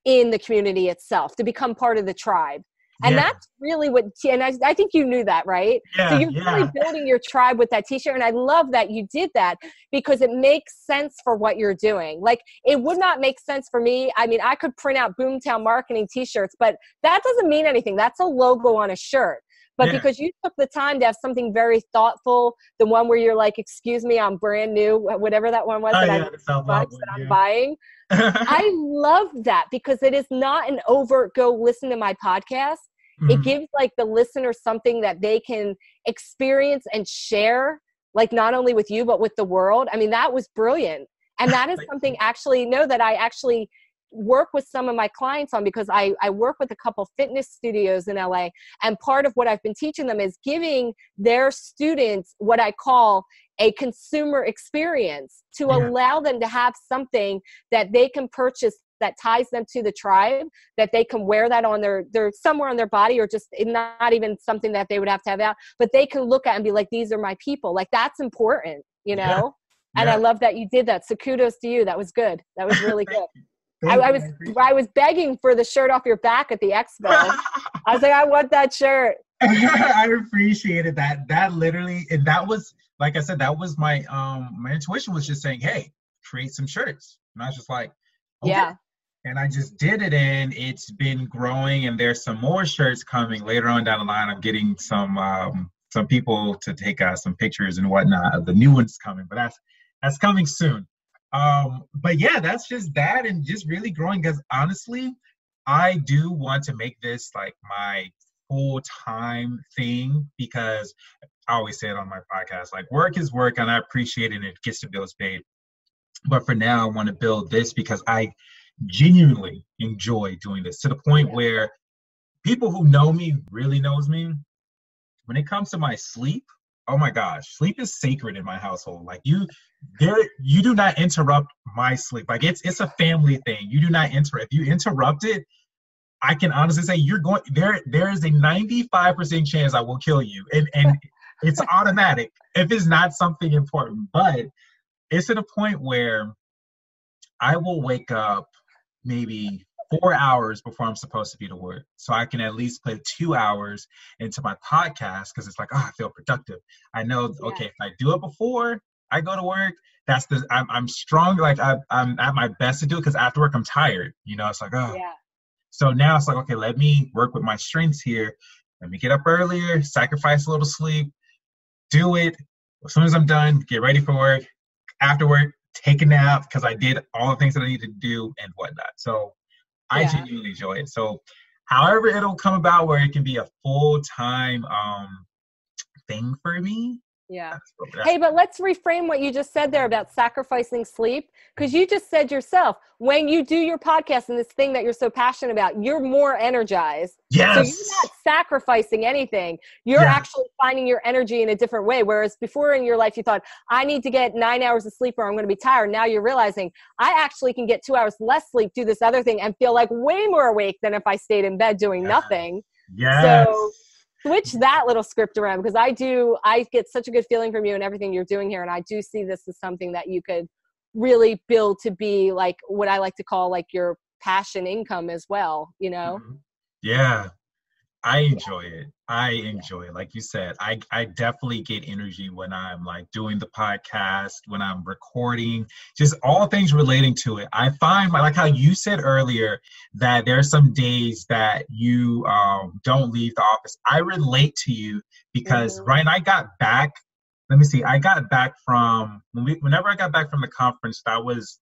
in the community itself, to become part of the tribe. And that's really what, and I think you knew that, right? Yeah, so you're really building your tribe with that t-shirt. And I love that you did that because it makes sense for what you're doing. Like, it would not make sense for me. I mean, I could print out Boomtown Marketing t-shirts, but that doesn't mean anything. That's a logo on a shirt. But because you took the time to have something very thoughtful, the one where you're like, excuse me, I'm brand new, whatever that one was I'm buying. I love that because it is not an overt go listen to my podcast. Mm-hmm. It gives like the listener something that they can experience and share, like not only with you, but with the world. I mean, that was brilliant. And that is something that I actually work with some of my clients on, because I work with a couple fitness studios in LA. And part of what I've been teaching them is giving their students what I call a consumer experience to allow them to have something that they can purchase that ties them to the tribe, that they can wear that on their somewhere on their body, or just not even something that they would have to have out, but they can look at and be like, these are my people. Like, that's important, you know? And I love that you did that. So kudos to you. That was good. That was really good. I was begging for the shirt off your back at the expo. I was like, I want that shirt. I appreciated that. That literally, and that was, like I said, that was my my intuition was just saying, hey, create some shirts. And I was just like, okay. Yeah. And I just did it, and it's been growing, and there's some more shirts coming later on down the line. I'm getting some people to take some pictures and whatnot of the new ones coming, but that's coming soon. But yeah, that's just that, and just really growing, because honestly, I do want to make this like my full-time thing, because I always say it on my podcast, like, work is work, and I appreciate it, and it gets the bills paid. But for now, I want to build this because I genuinely enjoy doing this, to the point where people who know me really knows me. When it comes to my sleep, oh my gosh, sleep is sacred in my household. Like, you do not interrupt my sleep. Like, it's a family thing. You do not interrupt. If you interrupt it, I can honestly say there is a 95% chance I will kill you. And it's automatic if it's not something important. But it's at a point where I will wake up maybe 4 hours before I'm supposed to be to work, so I can at least put 2 hours into my podcast, because it's like, I feel productive. I know, okay, if I do it before I go to work, I'm strong. Like, I'm at my best to do it, because after work I'm tired. You know, it's like, So now it's like, okay, let me work with my strengths here. Let me get up earlier, sacrifice a little sleep, do it. As soon as I'm done, get ready for work. After work, take a nap, because I did all the things that I needed to do and whatnot. So I genuinely enjoy it. So however it'll come about where it can be a full-time thing for me. Yeah. Hey, but let's reframe what you just said there about sacrificing sleep, because you just said yourself, when you do your podcast and this thing that you're so passionate about, you're more energized. Yes. So you're not sacrificing anything. You're actually finding your energy in a different way. Whereas before in your life, you thought, I need to get 9 hours of sleep or I'm going to be tired. Now you're realizing I actually can get 2 hours less sleep, do this other thing, and feel like way more awake than if I stayed in bed doing nothing. Yes. So switch that little script around, because I get such a good feeling from you and everything you're doing here. And I do see this as something that you could really build to be like what I like to call like your passion income as well, you know? Yeah. I enjoy it. I enjoy it. Like you said, I definitely get energy when I'm like doing the podcast, when I'm recording, just all things relating to it. I find, like how you said earlier, that there are some days that you don't leave the office. I relate to you because, Ryan, I got back. Let me see. I got back from, whenever I got back from the conference, that was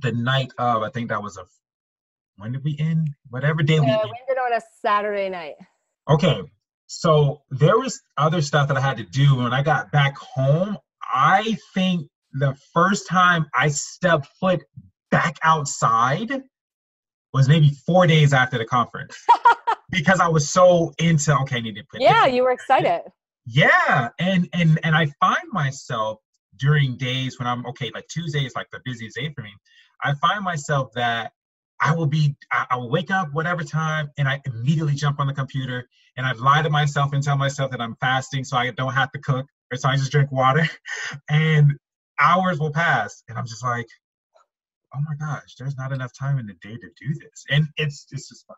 the night of, I think that was when did we end? Whatever day we ended. We ended on a Saturday night. Okay. So there was other stuff that I had to do. When I got back home, I think the first time I stepped foot back outside was maybe 4 days after the conference. Because I was so into, okay, I need to put Yeah, you were excited. Yeah. And I find myself during days when I'm, okay, like Tuesday is like the busiest day for me. I find myself that I will wake up whatever time and I immediately jump on the computer and I lie to myself and tell myself that I'm fasting so I don't have to cook, or so I just drink water, and hours will pass and I'm just like, oh my gosh, there's not enough time in the day to do this. And it's just fun.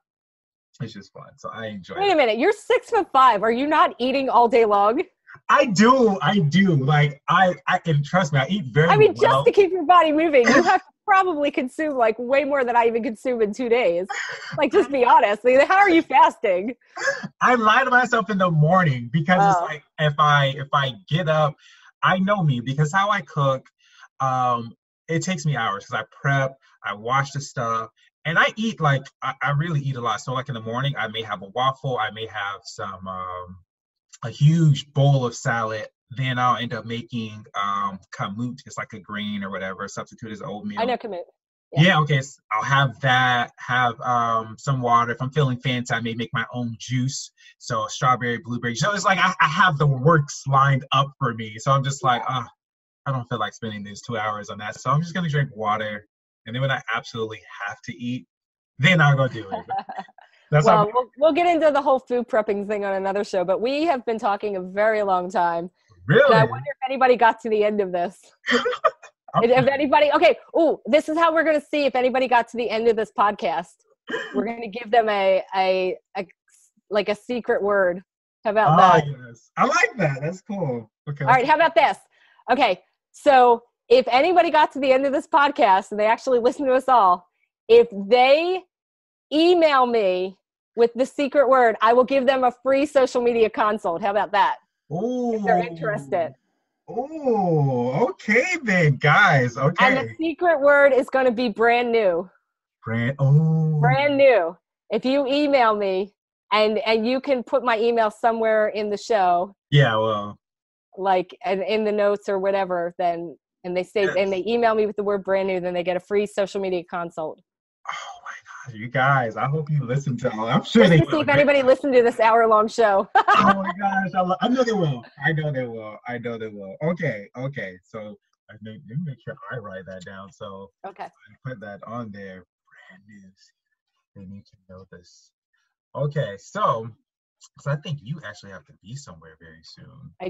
It's just fun. So I enjoy it. Wait a minute, you're 6'5". Are you not eating all day long? I do. Like and trust me, I eat very well. I mean, just to keep your body moving, you have to probably consume like way more than I even consume in 2 days. Like, just be honest. Like, how are you fasting? I lie to myself in the morning because it's like if I get up, I know me because how I cook, it takes me hours because I prep, I wash the stuff, and I eat like I really eat a lot. So like in the morning, I may have a waffle, I may have some a huge bowl of salad. Then I'll end up making kamut. It's like a grain or whatever, substitute as oatmeal. I know kamut. Yeah, okay. So I'll have that, have some water. If I'm feeling fancy, I may make my own juice. So strawberry, blueberry. So it's like I have the works lined up for me. So I'm just like, I don't feel like spending these 2 hours on that. So I'm just going to drink water. And then when I absolutely have to eat, then I'll go do it. Well, we'll get into the whole food prepping thing on another show, but we have been talking a very long time. Really? And I wonder if anybody got to the end of this. If anybody, okay, this is how we're going to see if anybody got to the end of this podcast. We're going to give them a secret word. How about that? Yes. I like that. That's cool. Okay. All right, how about this? Okay, so if anybody got to the end of this podcast and they actually listen to us all, if they email me with the secret word, I will give them a free social media consult. How about that? Ooh. If they're interested. Oh, okay then, guys. Okay. And the secret word is going to be brand new. Brand new. If you email me, and you can put my email somewhere in the show. Yeah, well. Like in the notes or whatever, then, and they say, and they email me with the word brand new, then they get a free social media consult. Oh my God, you guys! I hope you listen to all. I'm sure they will. See if anybody listened to this hour-long show. Oh my gosh! I know they will. I know they will. Okay. So let me make sure I write that down. So okay, I put that on there. Brand new. They need to know this. Okay, so I think you actually have to be somewhere very soon. I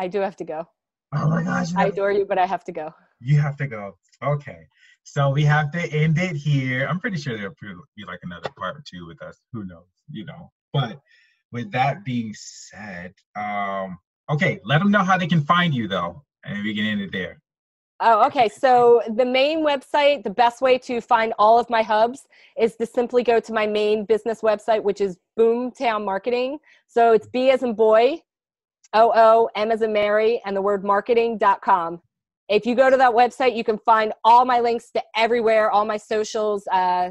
do have to go. Oh my gosh! I adore you, but I have to go. You have to go. Okay. So we have to end it here. I'm pretty sure there'll be like another part 2 with us. Who knows? But with that being said, okay, let them know how they can find you though, and we can end it there. Oh, okay. So the main website, the best way to find all of my hubs is to simply go to my main business website, which is Boomtown Marketing. So it's B as in boy, O-O, M as in Mary, and the word marketing.com. If you go to that website, you can find all my links to everywhere, all my socials,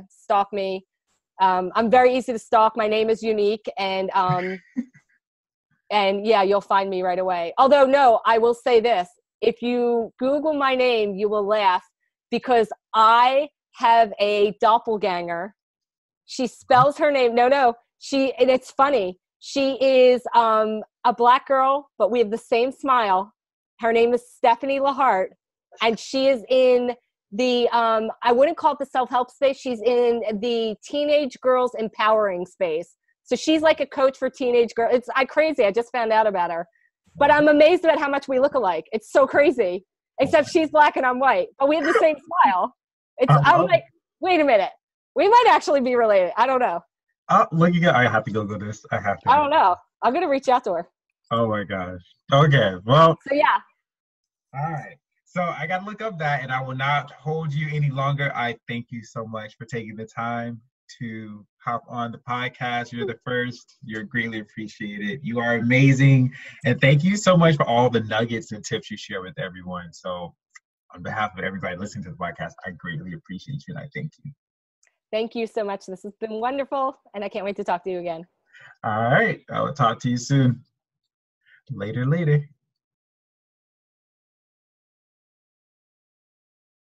stalk me. I'm very easy to stalk. My name is unique, and yeah, you'll find me right away. Although, no, I will say this. If you Google my name, you will laugh because I have a doppelganger. She spells her name. No, and it's funny. She is a Black girl, but we have the same smile. Her name is Stefanie LaHart, and she is in the, I wouldn't call it the self-help space. She's in the teenage girls empowering space. So she's like a coach for teenage girls. It's crazy. I just found out about her. But I'm amazed about how much we look alike. It's so crazy. Except she's Black and I'm white. But we have the same smile. I'm like, wait a minute. We might actually be related. I don't know. Look, I have to Google this. I have to. I don't know. I'm going to reach out to her. Oh my gosh. Okay. Well. So yeah. All right. So I got to look up that, and I will not hold you any longer. I thank you so much for taking the time to hop on the podcast. You're the first. You're greatly appreciated. You are amazing. And thank you so much for all the nuggets and tips you share with everyone. So on behalf of everybody listening to the podcast, I greatly appreciate you, and I thank you. Thank you so much. This has been wonderful, and I can't wait to talk to you again. All right. I will talk to you soon. Later.